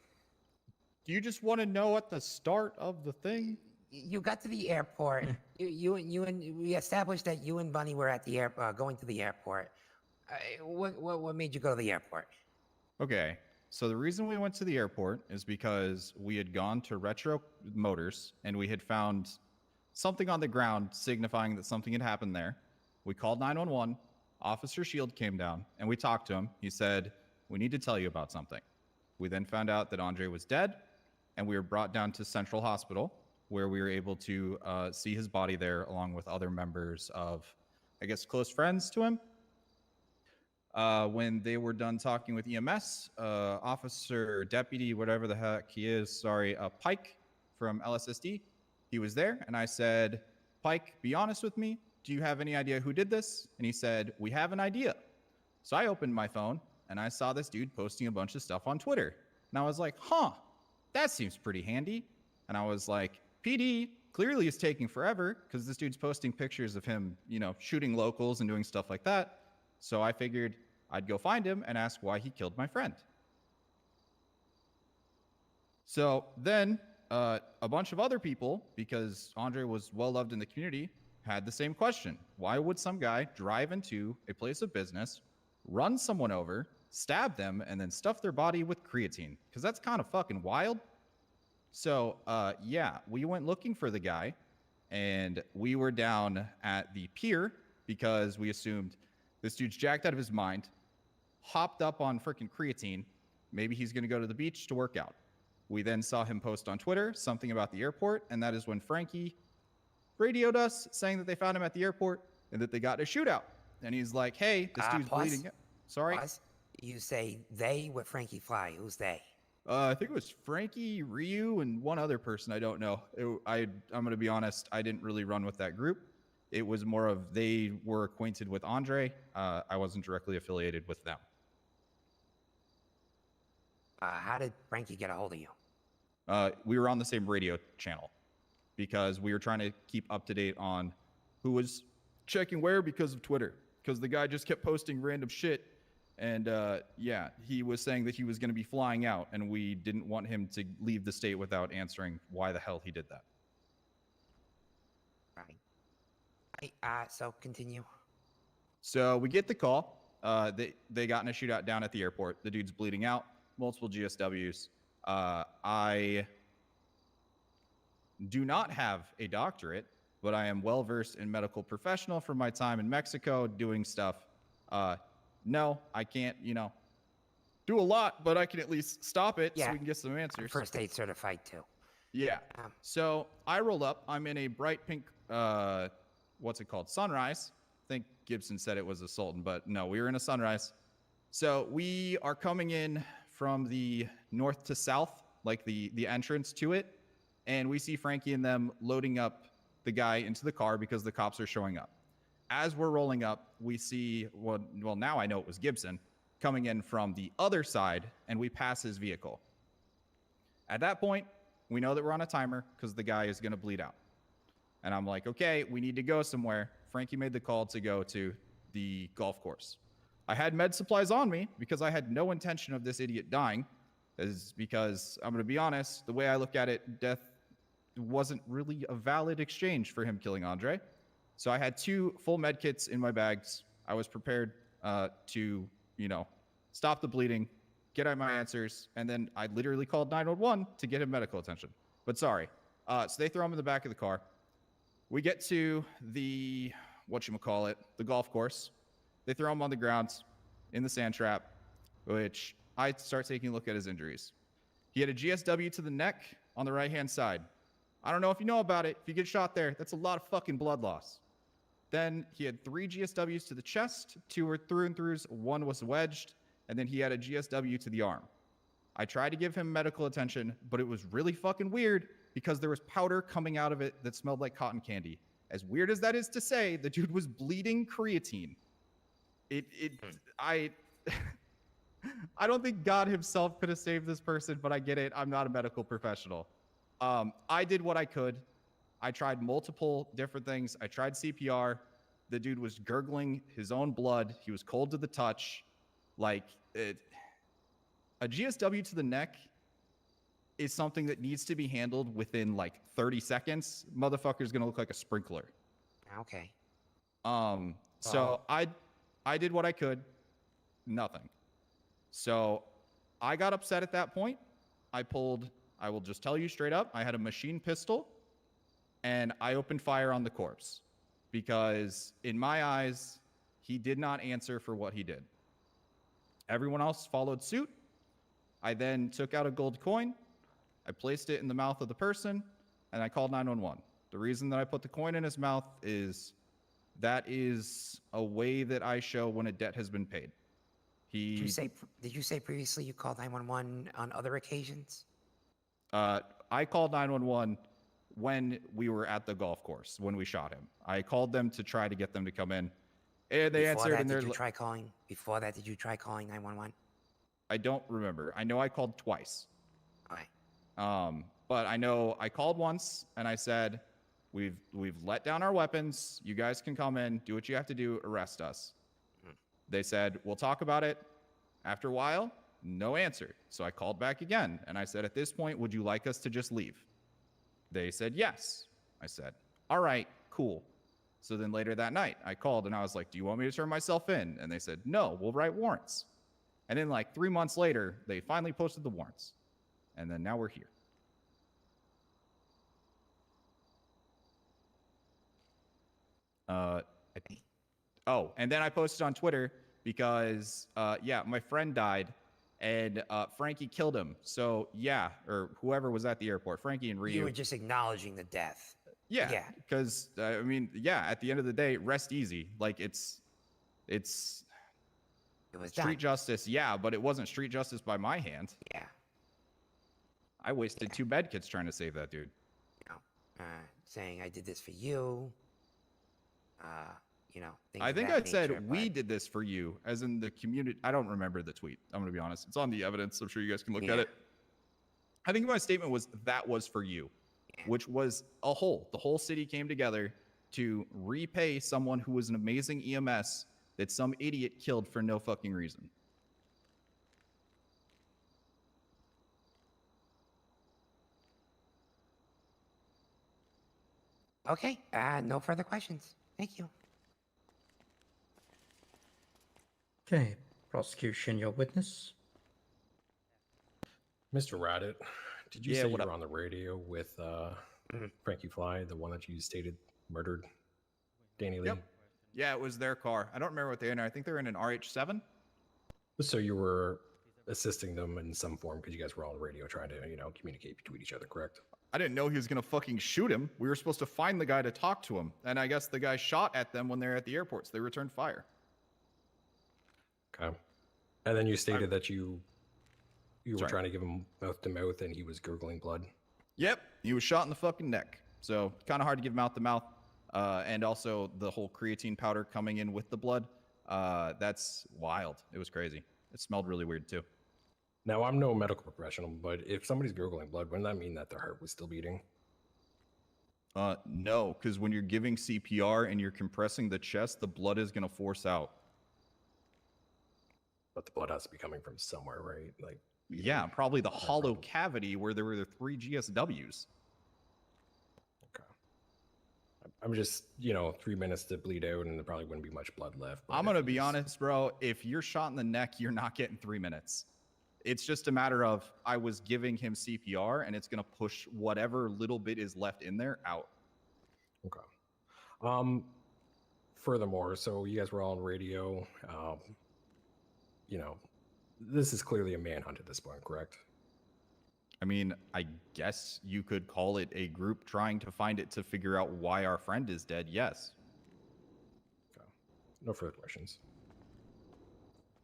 [SPEAKER 11] do you just want to know at the start of the thing?
[SPEAKER 4] You got to the airport. We established that you and Bunny were at the going to the airport. What made you go to the airport?
[SPEAKER 11] Okay. So the reason we went to the airport is because we had gone to Retro Motors and we had found something on the ground signifying that something had happened there. We called 911. Officer Shield came down and we talked to him. He said, "We need to tell you about something." We then found out that Andre was dead and we were brought down to Central Hospital where we were able to see his body there along with other members of, I guess, close friends to him. When they were done talking with EMS, officer, deputy, whatever the heck he is, Pike from LSSD, he was there. And I said, "Pike, be honest with me. Do you have any idea who did this?" And he said, "We have an idea." So I opened my phone and I saw this dude posting a bunch of stuff on Twitter. And I was like, that seems pretty handy. And I was like, PD clearly is taking forever because this dude's posting pictures of him, shooting locals and doing stuff like that. So I figured I'd go find him and ask why he killed my friend. So then a bunch of other people, because Andre was well loved in the community, had the same question. Why would some guy drive into a place of business, run someone over, stab them, and then stuff their body with creatine? Because that's kind of fucking wild. So, we went looking for the guy, and we were down at the pier because we assumed this dude's jacked out of his mind, hopped up on freaking creatine, Maybe he's going to go to the beach to work out. We then saw him post on Twitter something about the airport, and that is when Frankie radioed us saying that they found him at the airport and that they got in a shootout. And he's like, hey, this dude's
[SPEAKER 4] Pause.
[SPEAKER 11] bleeding. Sorry?
[SPEAKER 4] Pause. You say they with Frankie Fly. Who's they?
[SPEAKER 11] I think it was Frankie, Ryu, and one other person. I don't know. I'm going to be honest. I didn't really run with that group. It was more of they were acquainted with Andre. I wasn't directly affiliated with them.
[SPEAKER 4] How did Frankie get a hold of you?
[SPEAKER 11] We were on the same radio channel because we were trying to keep up to date on who was checking where because of Twitter. Because the guy just kept posting random shit. And yeah, he was saying that he was going to be flying out, and we didn't want him to leave the state without answering why the hell he did that.
[SPEAKER 4] Right. So continue.
[SPEAKER 11] So we get the call. They got in a shootout down at the airport. The dude's bleeding out, multiple GSWs. I do not have a doctorate, but I am well versed in medical professional from my time in Mexico doing stuff. No, I can't, do a lot, but I can at least stop it so we can get some answers.
[SPEAKER 4] First aid certified too.
[SPEAKER 11] Yeah. So I roll up. I'm in a bright pink, what's it called? Sunrise. I think Gibson said it was a Sultan, but no, we were in a Sunrise. So we are coming in from the north to south, like the entrance to it. And we see Frankie and them loading up the guy into the car because the cops are showing up. As we're rolling up, we see, well, now I know it was Gibson, coming in from the other side, and we pass his vehicle. At that point, we know that we're on a timer because the guy is going to bleed out. And I'm like, okay, we need to go somewhere. Frankie made the call to go to the golf course. I had med supplies on me because I had no intention of this idiot dying, because I'm going to be honest, the way I look at it, death wasn't really a valid exchange for him killing Andre. So I had 2 full med kits in my bags. I was prepared to, stop the bleeding, get out my answers, and then I literally called 911 to get him medical attention. But sorry. So they throw him in the back of the car. We get to the, the golf course. They throw him on the ground in the sand trap, which I start taking a look at his injuries. He had a GSW to the neck on the right-hand side. I don't know if you know about it. If you get shot there, that's a lot of fucking blood loss. Then he had 3 GSWs to the chest, 2 were through and throughs, 1 was wedged, and then he had a GSW to the arm. I tried to give him medical attention, but it was really fucking weird because there was powder coming out of it that smelled like cotton candy. As weird as that is to say, the dude was bleeding creatine. I don't think God himself could have saved this person, but I get it. I'm not a medical professional. I did what I could. I tried multiple different things. I tried CPR. The dude was gurgling his own blood. He was cold to the touch. A GSW to the neck is something that needs to be handled within 30 seconds. Motherfucker's gonna look like a sprinkler.
[SPEAKER 4] Okay.
[SPEAKER 11] So I did what I could. Nothing. So I got upset at that point. I will just tell you straight up, I had a machine pistol and I opened fire on the corpse because in my eyes, he did not answer for what he did. Everyone else followed suit. I then took out a gold coin. I placed it in the mouth of the person and I called 911. The reason that I put the coin in his mouth is that is a way that I show when a debt has been paid. Did
[SPEAKER 4] you say previously you called 911 on other occasions?
[SPEAKER 11] I called 911 when we were at the golf course, when we shot him. I called them to try to get them to come in. And they answered.
[SPEAKER 4] Before that, did you try calling 911?
[SPEAKER 11] I don't remember. I know I called twice.
[SPEAKER 4] Okay.
[SPEAKER 11] But I know I called once and I said, we've let down our weapons. You guys can come in, do what you have to do, arrest us. They said, we'll talk about it. After a while, no answer. So I called back again and I said, at this point, would you like us to just leave? They said, yes. I said, all right, cool. So then later that night, I called and I was like, do you want me to turn myself in? And they said, no, we'll write warrants. And then 3 months later, they finally posted the warrants. And then now we're here. And then I posted on Twitter because, my friend died and Frankie killed him. So yeah, or whoever was at the airport, Frankie and Ryu.
[SPEAKER 4] You were just acknowledging the death.
[SPEAKER 11] Yeah, because I mean, yeah. At the end of the day, rest easy. Like it was street justice. Yeah, but it wasn't street justice by my hand.
[SPEAKER 4] Yeah.
[SPEAKER 11] I wasted 2 med kits trying to save that dude.
[SPEAKER 4] You know, saying I did this for you. You know.
[SPEAKER 11] I think I said we did this for you, as in the community. I don't remember the tweet. I'm gonna be honest. It's on the evidence. I'm sure you guys can look at it. I think my statement was that was for you, which was a whole. The whole city came together to repay someone who was an amazing EMS that some idiot killed for no fucking reason.
[SPEAKER 4] Okay. No further questions. Thank you.
[SPEAKER 1] Okay, prosecution, your witness.
[SPEAKER 2] Mr. Raddit, did you
[SPEAKER 11] Yeah,
[SPEAKER 2] say you
[SPEAKER 11] what
[SPEAKER 2] were
[SPEAKER 11] up?
[SPEAKER 2] on the radio with Frankie Fly, the one that you stated murdered Danny Lee?
[SPEAKER 11] Yep. Yeah, it was their car. I don't remember what they're in. I think they're in an RH7.
[SPEAKER 2] So you were assisting them in some form because you guys were on the radio trying to, communicate between each other, correct?
[SPEAKER 11] I didn't know he was gonna fucking shoot him. We were supposed to find the guy to talk to him, and I guess the guy shot at them when they're at the airport, so they returned fire.
[SPEAKER 2] Okay. And then you stated that you were
[SPEAKER 11] Sorry.
[SPEAKER 2] trying to give him mouth to mouth and he was gurgling blood.
[SPEAKER 11] Yep, he was shot in the fucking neck. So kind of hard to give mouth to mouth. And also the whole creatine powder coming in with the blood. That's wild. It was crazy. It smelled really weird too.
[SPEAKER 2] Now, I'm no medical professional, but if somebody's gurgling blood, wouldn't that mean that their heart was still beating?
[SPEAKER 11] No, because when you're giving CPR and you're compressing the chest, the blood is going to force out.
[SPEAKER 2] But the blood has to be coming from somewhere, right? Like,
[SPEAKER 11] yeah, probably the hollow cavity where there were the 3 GSWs.
[SPEAKER 2] Okay. I'm just, 3 minutes to bleed out and there probably wouldn't be much blood left.
[SPEAKER 11] I'm going to be honest, bro. If you're shot in the neck, you're not getting 3 minutes. It's just a matter of I was giving him CPR and it's going to push whatever little bit is left in there out.
[SPEAKER 2] Okay. Furthermore, so you guys were all on radio. This is clearly a manhunt at this point, correct?
[SPEAKER 11] I mean, I guess you could call it a group trying to find it to figure out why our friend is dead. Yes.
[SPEAKER 2] Okay. No further questions.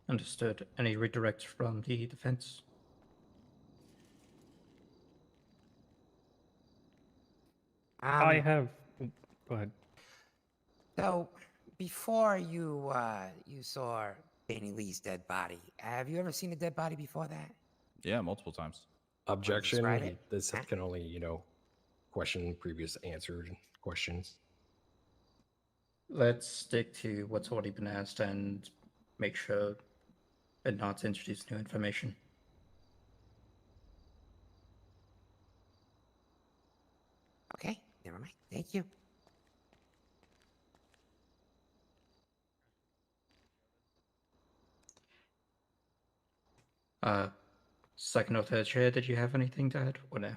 [SPEAKER 1] Understood. Any redirects from the defense?
[SPEAKER 7] I have. Go ahead.
[SPEAKER 4] So, before you saw Danny Lee's dead body, have you ever seen a dead body before that?
[SPEAKER 11] Yeah, multiple times.
[SPEAKER 2] Objection.
[SPEAKER 4] describe it?
[SPEAKER 2] This can only, question previous answered questions.
[SPEAKER 1] Let's stick to what's already been asked and make sure and not to introduce new information.
[SPEAKER 4] Okay, never mind. Thank you.
[SPEAKER 1] Second or third chair, did you have anything to add or no?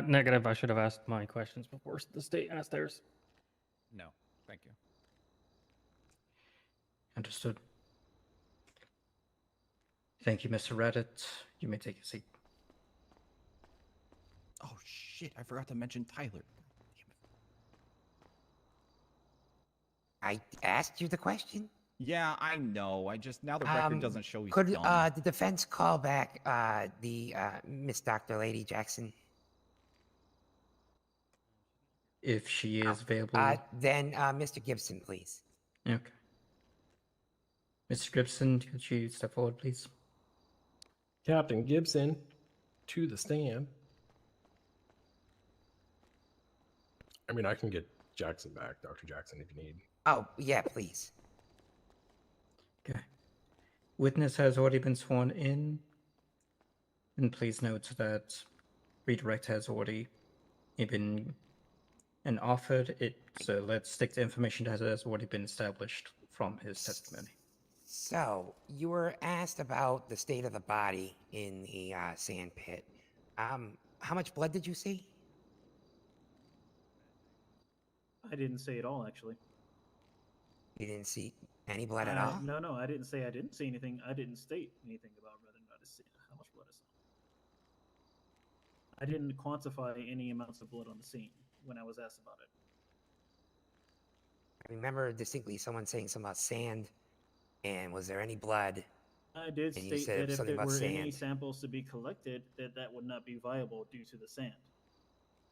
[SPEAKER 7] Negative. I should have asked my questions before the state asked theirs.
[SPEAKER 11] No, thank you.
[SPEAKER 1] Understood. Thank you, Mr. Raddit. You may take a seat.
[SPEAKER 11] Oh shit, I forgot to mention Tyler.
[SPEAKER 4] I asked you the question.
[SPEAKER 11] Yeah, I know. I just now the record doesn't show he's
[SPEAKER 4] Could
[SPEAKER 11] done.
[SPEAKER 4] the defense call back the Miss Dr. Lady Jackson?
[SPEAKER 1] If she is available.
[SPEAKER 4] Then Mr. Gibson, please.
[SPEAKER 1] Okay. Mr. Gibson, could you step forward, please?
[SPEAKER 2] Captain Gibson, to the stand. I mean, I can get Jackson back, Dr. Jackson, if you need.
[SPEAKER 4] Oh, yeah, please.
[SPEAKER 1] Okay. Witness has already been sworn in. And please note that redirect has already been and offered it. So let's stick to information that has already been established from his testimony.
[SPEAKER 4] So, you were asked about the state of the body in the sand pit. How much blood did you see?
[SPEAKER 6] I didn't say it all, actually.
[SPEAKER 4] You didn't see. Any blood at all?
[SPEAKER 6] No, I didn't say I didn't see anything. I didn't state anything about whether or not I see how much blood I saw. I didn't quantify any amounts of blood on the scene when I was asked about it.
[SPEAKER 4] I remember distinctly someone saying something about sand, and was there any blood?
[SPEAKER 6] I did
[SPEAKER 4] And you
[SPEAKER 6] state
[SPEAKER 4] said
[SPEAKER 6] that if
[SPEAKER 4] something
[SPEAKER 6] there
[SPEAKER 4] about
[SPEAKER 6] were any
[SPEAKER 4] sand.
[SPEAKER 6] samples to be collected, that would not be viable due to the sand.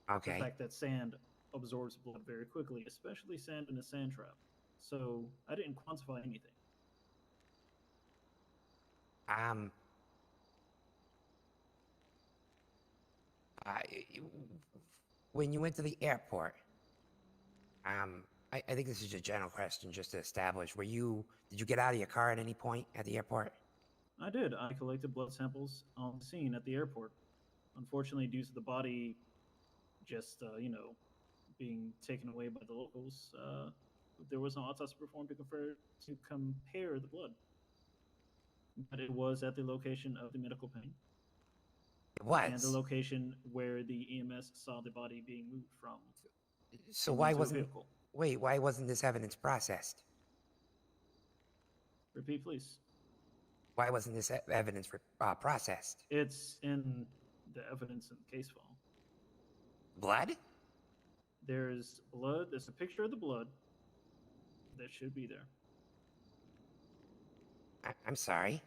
[SPEAKER 6] The
[SPEAKER 4] Okay.
[SPEAKER 6] fact that sand absorbs blood very quickly, especially sand in a sand trap. So I didn't quantify anything.
[SPEAKER 4] When you went to the airport, I think this is a general question just to establish. Did you get out of your car at any point at the airport?
[SPEAKER 6] I did. I collected blood samples on the scene at the airport. Unfortunately, due to the body just, being taken away by the locals, there was no autopsy performed to compare the blood. But it was at the location of the medical pain.
[SPEAKER 4] It was.
[SPEAKER 6] And the location where the EMS saw the body being moved from.
[SPEAKER 4] So why wasn't this evidence processed?
[SPEAKER 6] Repeat, please.
[SPEAKER 4] Why wasn't this evidence processed?
[SPEAKER 6] It's in the evidence in the case file.
[SPEAKER 4] Blood?
[SPEAKER 6] There's blood. There's a picture of the blood that should be there.
[SPEAKER 4] I'm sorry.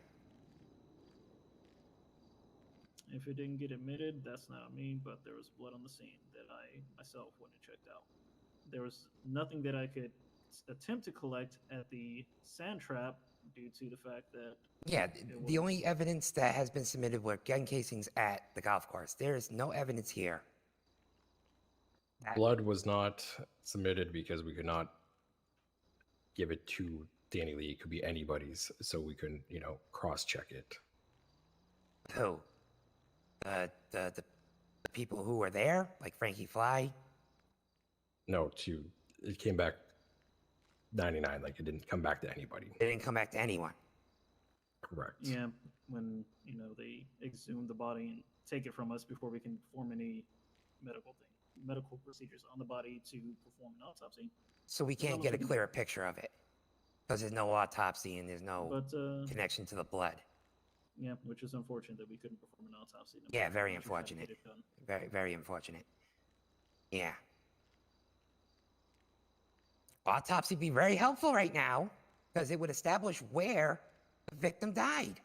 [SPEAKER 6] If it didn't get admitted, that's not me, but there was blood on the scene that I myself went and checked out. There was nothing that I could attempt to collect at the sand trap due to the fact that...
[SPEAKER 4] Yeah, the only evidence that has been submitted were gun casings at the golf course. There is no evidence here.
[SPEAKER 2] Blood was not submitted because we could not give it to Danny Lee. It could be anybody's, so we couldn't, cross-check it.
[SPEAKER 4] Who? The people who were there, like Frankie Fly?
[SPEAKER 2] No, it came back 99. Like, it didn't come back to anybody.
[SPEAKER 4] It didn't come back to anyone.
[SPEAKER 2] Correct.
[SPEAKER 6] Yeah, when they exhume the body and take it from us before we can perform any medical procedures on the body to perform an autopsy.
[SPEAKER 4] So we can't get a clearer picture of it because there's no autopsy and there's no connection to the blood.
[SPEAKER 6] Yeah, which is unfortunate that we couldn't perform an autopsy.
[SPEAKER 4] Yeah, very unfortunate. Very, very unfortunate. Yeah. Autopsy would be very helpful right now because it would establish where the victim died.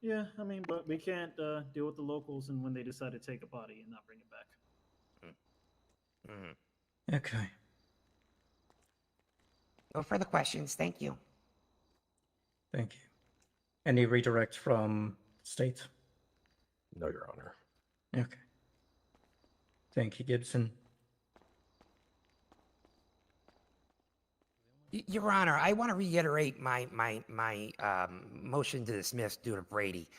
[SPEAKER 6] Yeah, but we can't deal with the locals and when they decide to take a body and not bring it back.
[SPEAKER 1] Okay.
[SPEAKER 4] No further questions. Thank you.
[SPEAKER 1] Thank you. Any redirect from state?
[SPEAKER 2] No, Your Honor.
[SPEAKER 1] Okay. Thank you, Gibson.
[SPEAKER 4] Your Honor, I want to reiterate my motion to dismiss due to Brady.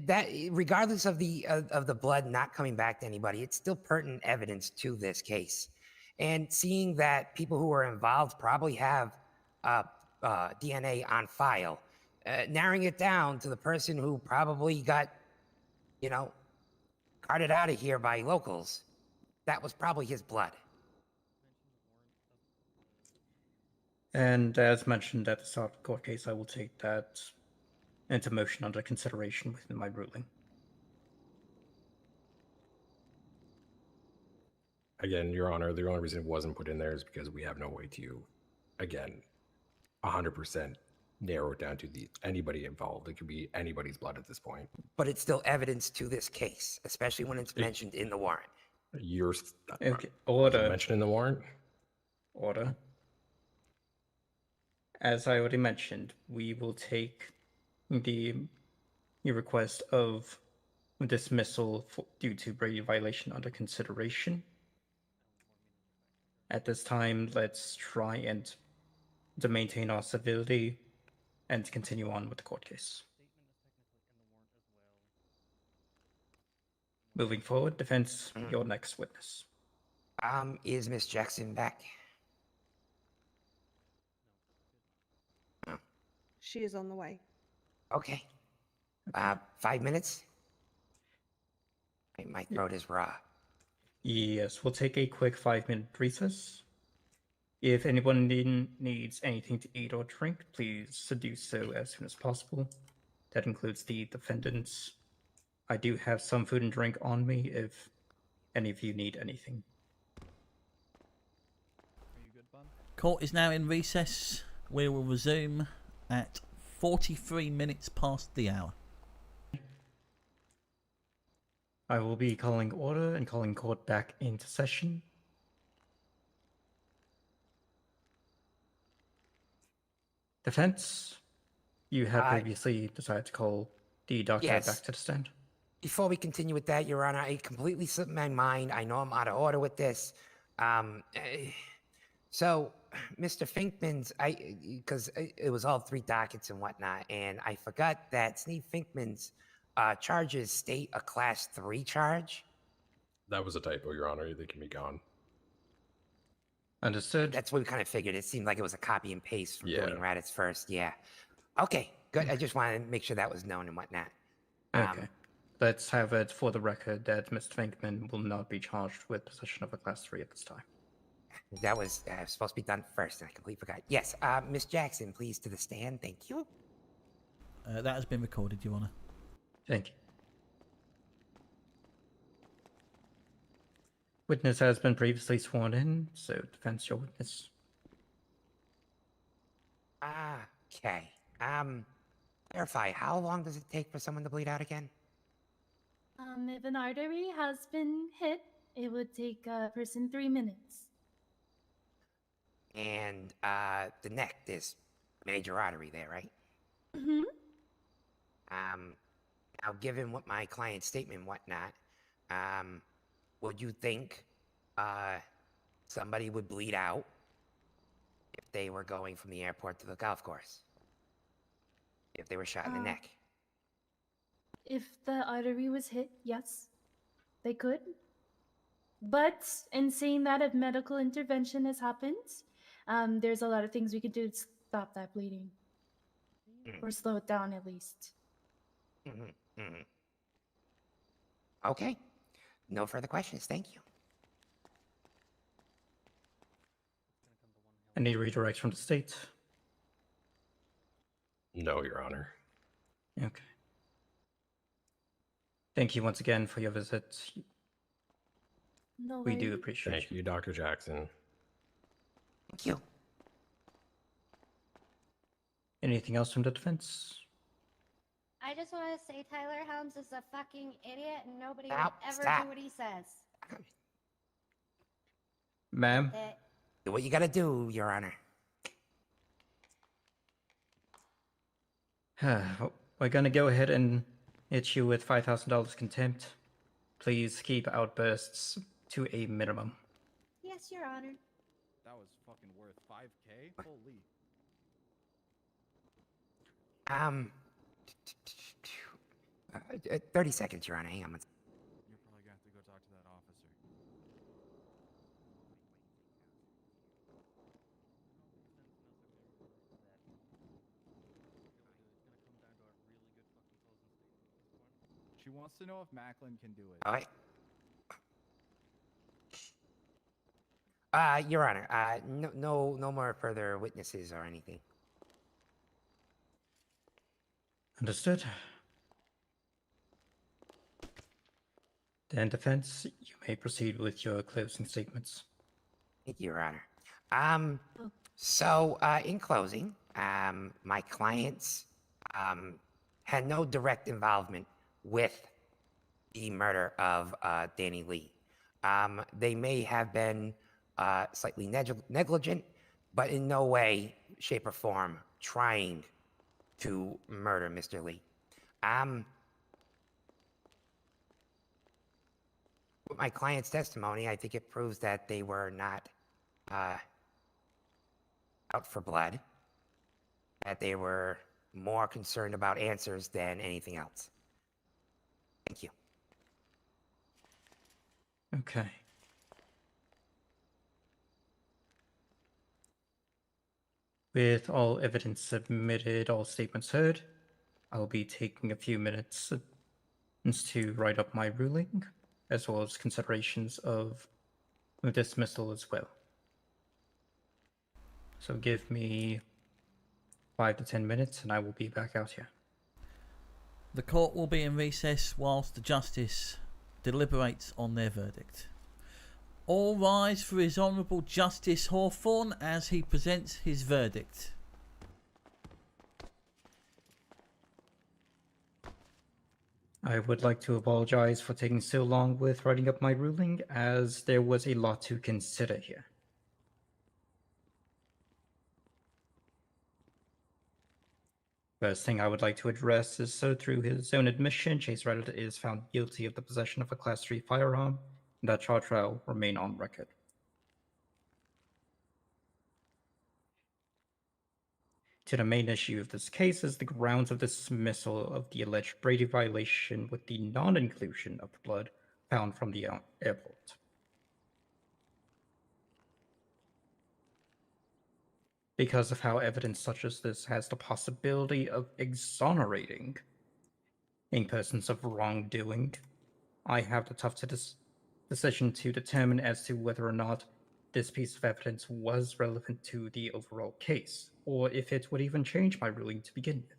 [SPEAKER 4] That regardless of the blood not coming back to anybody, it's still pertinent evidence to this case. And seeing that people who are involved probably have DNA on file, narrowing it down to the person who probably got, carted out of here by locals, that was probably his blood.
[SPEAKER 1] And as mentioned at the start of the court case, I will take that into motion under consideration within my ruling.
[SPEAKER 2] Again, Your Honor, the only reason it wasn't put in there is because we have no way to, again, 100% narrow it down to anybody involved. It could be anybody's blood at this point.
[SPEAKER 4] But it's still evidence to this case, especially when it's mentioned in the warrant.
[SPEAKER 1] Okay. Order.
[SPEAKER 2] Mentioned in the warrant?
[SPEAKER 1] Order. As I already mentioned, we will take your request of dismissal due to Brady violation under consideration. At this time, let's try and to maintain our civility and continue on with the court case. Moving forward, defense, your next witness.
[SPEAKER 4] Is Miss Jackson back?
[SPEAKER 5] She is on the way.
[SPEAKER 4] Okay. 5 minutes? My throat is raw.
[SPEAKER 1] Yes, we'll take a quick 5-minute recess. If anyone needs anything to eat or drink, please do so as soon as possible. That includes the defendants. I do have some food and drink on me if any of you need anything.
[SPEAKER 11] Are you good, bud?
[SPEAKER 3] Court is now in recess. We will resume at 43 minutes past the hour.
[SPEAKER 1] I will be calling order and calling court back into session. Defense, you had previously decided to call the doctor
[SPEAKER 4] Yes.
[SPEAKER 1] back to the stand.
[SPEAKER 4] Before we continue with that, Your Honor, it completely slipped my mind. I know I'm out of order with this. So, Mr. Finkman's, because it was all 3 dockets and whatnot, and I forgot that Sneed Finkman's charges state a Class 3 charge.
[SPEAKER 2] That was a typo, Your Honor. They can be gone.
[SPEAKER 1] Understood.
[SPEAKER 4] That's what we kind of figured. It seemed like it was a copy and paste from
[SPEAKER 2] Yeah.
[SPEAKER 4] doing Raddit's first. Yeah. Okay, good. I just wanted to make sure that was known and whatnot.
[SPEAKER 1] Okay. Let's have it for the record that Mr. Finkman will not be charged with possession of a Class 3 at this time.
[SPEAKER 4] That was supposed to be done first, and I completely forgot. Yes, Miss Jackson, please to the stand. Thank you.
[SPEAKER 3] That has been recorded, Your Honour.
[SPEAKER 1] Thank you. Witness has been previously sworn in, so defense your witness.
[SPEAKER 4] Okay. Clarify, how long does it take for someone to bleed out again?
[SPEAKER 9] If an artery has been hit, it would take a person 3 minutes.
[SPEAKER 4] And the neck, this major artery there, right?
[SPEAKER 9] Mm-hmm.
[SPEAKER 4] Now, given what my client's statement and whatnot, would you think somebody would bleed out if they were going from the airport to the golf course? If they were shot in the neck?
[SPEAKER 9] If the artery was hit, yes, they could. But in saying that, if medical intervention has happened, there's a lot of things we could do to stop that bleeding. Or slow it down, at least.
[SPEAKER 4] Okay. No further questions. Thank you.
[SPEAKER 1] Any redirects from the state?
[SPEAKER 2] No, Your Honor.
[SPEAKER 1] Okay. Thank you once again for your visit.
[SPEAKER 9] No
[SPEAKER 1] We do
[SPEAKER 9] worries.
[SPEAKER 1] appreciate
[SPEAKER 2] Thank you, Dr. Jackson.
[SPEAKER 4] Thank you.
[SPEAKER 1] Anything else from the defense?
[SPEAKER 10] I just want to say Tyler Helms is a fucking idiot and nobody
[SPEAKER 4] Stop,
[SPEAKER 10] would ever
[SPEAKER 4] stop.
[SPEAKER 10] do what he says.
[SPEAKER 1] Ma'am?
[SPEAKER 10] That
[SPEAKER 4] Do what you gotta do, Your Honor.
[SPEAKER 1] We're gonna go ahead and hit you with $5,000 contempt. Please keep outbursts to a minimum.
[SPEAKER 10] yes, Your Honor.
[SPEAKER 11] That was fucking worth 5K? Holy.
[SPEAKER 4] 30 seconds, Your Honor. Hang on.
[SPEAKER 11] You're probably gonna have to go talk to that officer. She wants to know if Macklin can do it.
[SPEAKER 4] All right. Your Honor, no more further witnesses or anything.
[SPEAKER 1] Understood. Then defense, you may proceed with your closing statements.
[SPEAKER 4] Thank you, Your Honor. So, in closing, my clients had no direct involvement with the murder of Danny Lee. They may have been slightly negligent, but in no way, shape, or form trying to murder Mr. Lee. With my client's testimony, I think it proves that they were not out for blood, that they were more concerned about answers than anything else. Thank you.
[SPEAKER 1] Okay. With all evidence submitted, all statements heard, I'll be taking a few minutes to write up my ruling, as well as considerations of dismissal as well. So give me 5 to 10 minutes and I will be back out here.
[SPEAKER 3] The court will be in recess whilst the justice deliberates on their verdict. All rise for His Honourable Justice Hawthorne as he presents his verdict.
[SPEAKER 1] I would like to apologize for taking so long with writing up my ruling, as there was a lot to consider here. First thing I would like to address is, so through his own admission, Chase Raddit is found guilty of the possession of a Class 3 firearm, and that charge will remain on record. To the main issue of this case is the grounds of dismissal of the alleged Brady violation with the non-inclusion of the blood found from the airport. Because of how evidence such as this has the possibility of exonerating persons of wrongdoing, I have the tough decision to determine as to whether or not this piece of evidence was relevant to the overall case, or if it would even change my ruling to begin with.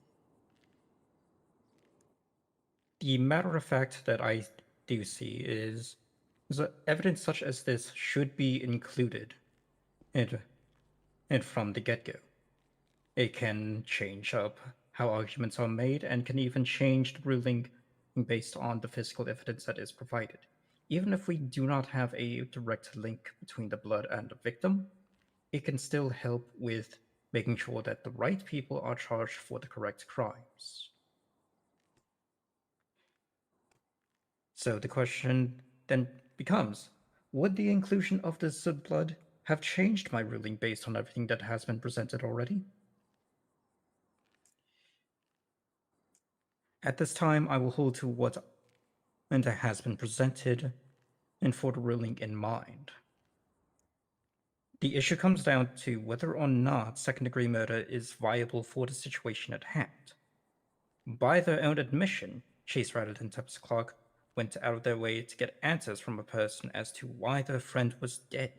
[SPEAKER 1] The matter of fact that I do see is that evidence such as this should be included and from the get-go. It can change up how arguments are made and can even change the ruling based on the physical evidence that is provided. Even if we do not have a direct link between the blood and the victim, it can still help with making sure that the right people are charged for the correct crimes. So the question then becomes, would the inclusion of this blood have changed my ruling based on everything that has been presented already? At this time, I will hold to what has been presented and for the ruling in mind. The issue comes down to whether or not second-degree murder is viable for the situation at hand. By their own admission, Chase Raddit and Tempest Clarke went out of their way to get answers from a person as to why their friend was dead.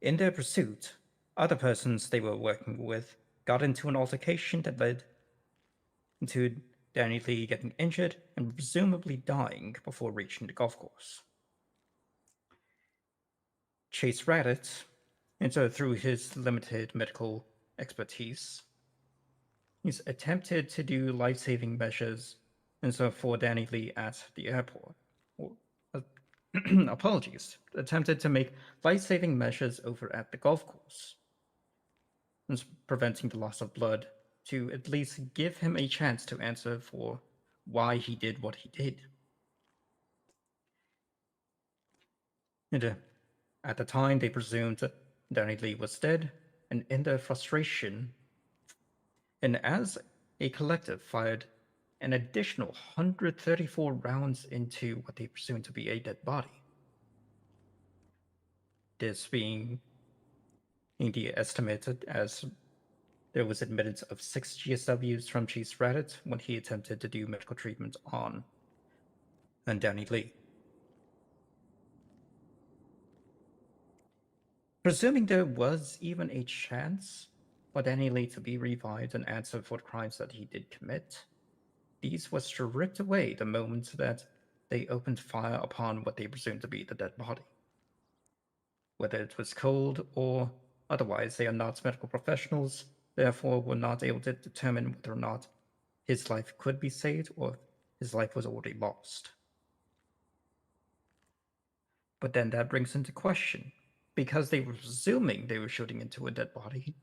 [SPEAKER 1] In their pursuit, other persons they were working with got into an altercation that led to Danny Lee getting injured and presumably dying before reaching the golf course. Chase Raddit, and so through his limited medical expertise, he's attempted to do life-saving measures, and so for Danny Lee at the airport. Apologies, attempted to make life-saving measures over at the golf course, and preventing the loss of blood to at least give him a chance to answer for why he did what he did. And at the time, they presumed Danny Lee was dead, and in their frustration, and as a collective fired an additional 134 rounds into what they presumed to be a dead body. This being the estimated as there was admittance of 6 GSWs from Chase Raddit when he attempted to do medical treatment on Danny Lee. Presuming there was even a chance for Danny Lee to be revived and answer for the crimes that he did commit, these were stripped away the moment that they opened fire upon what they presumed to be the dead body. Whether it was cold or otherwise, they are not medical professionals, therefore were not able to determine whether or not his life could be saved or his life was already lost. But then that brings into question, because they were presuming they were shooting into a dead body,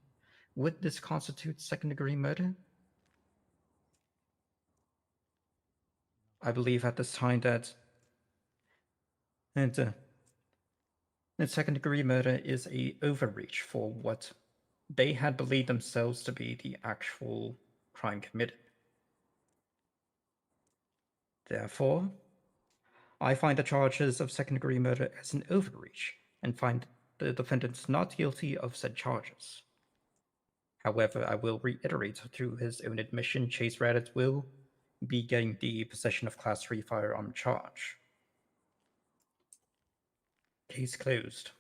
[SPEAKER 1] would this constitute second-degree murder? I believe at this time that second-degree murder is an overreach for what they had believed themselves to be the actual crime committed. Therefore, I find the charges of second-degree murder as an overreach and find the defendants not guilty of said charges. However, I will reiterate through his own admission, Chase Raddit will be getting the possession of Class 3 firearm charge. Case closed.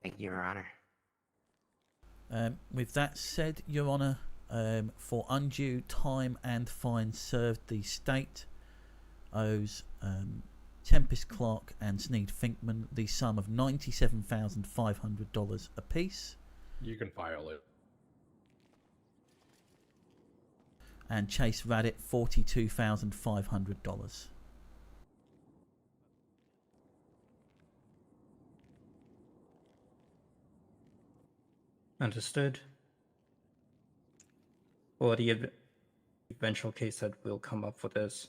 [SPEAKER 4] Thank you, Your Honor.
[SPEAKER 3] With that said, Your Honour, for undue time and fine served, the state owes Tempest, Clarke and Sneed Finkman the sum of $97,500 apiece.
[SPEAKER 2] You can file it.
[SPEAKER 3] And Chase Raddit $42,500.
[SPEAKER 1] Understood. For the eventual case that will come up for this,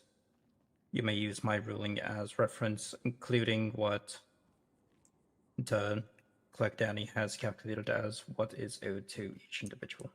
[SPEAKER 1] you may use my ruling as reference, including what the Clerk Danny has calculated as what is owed to each individual.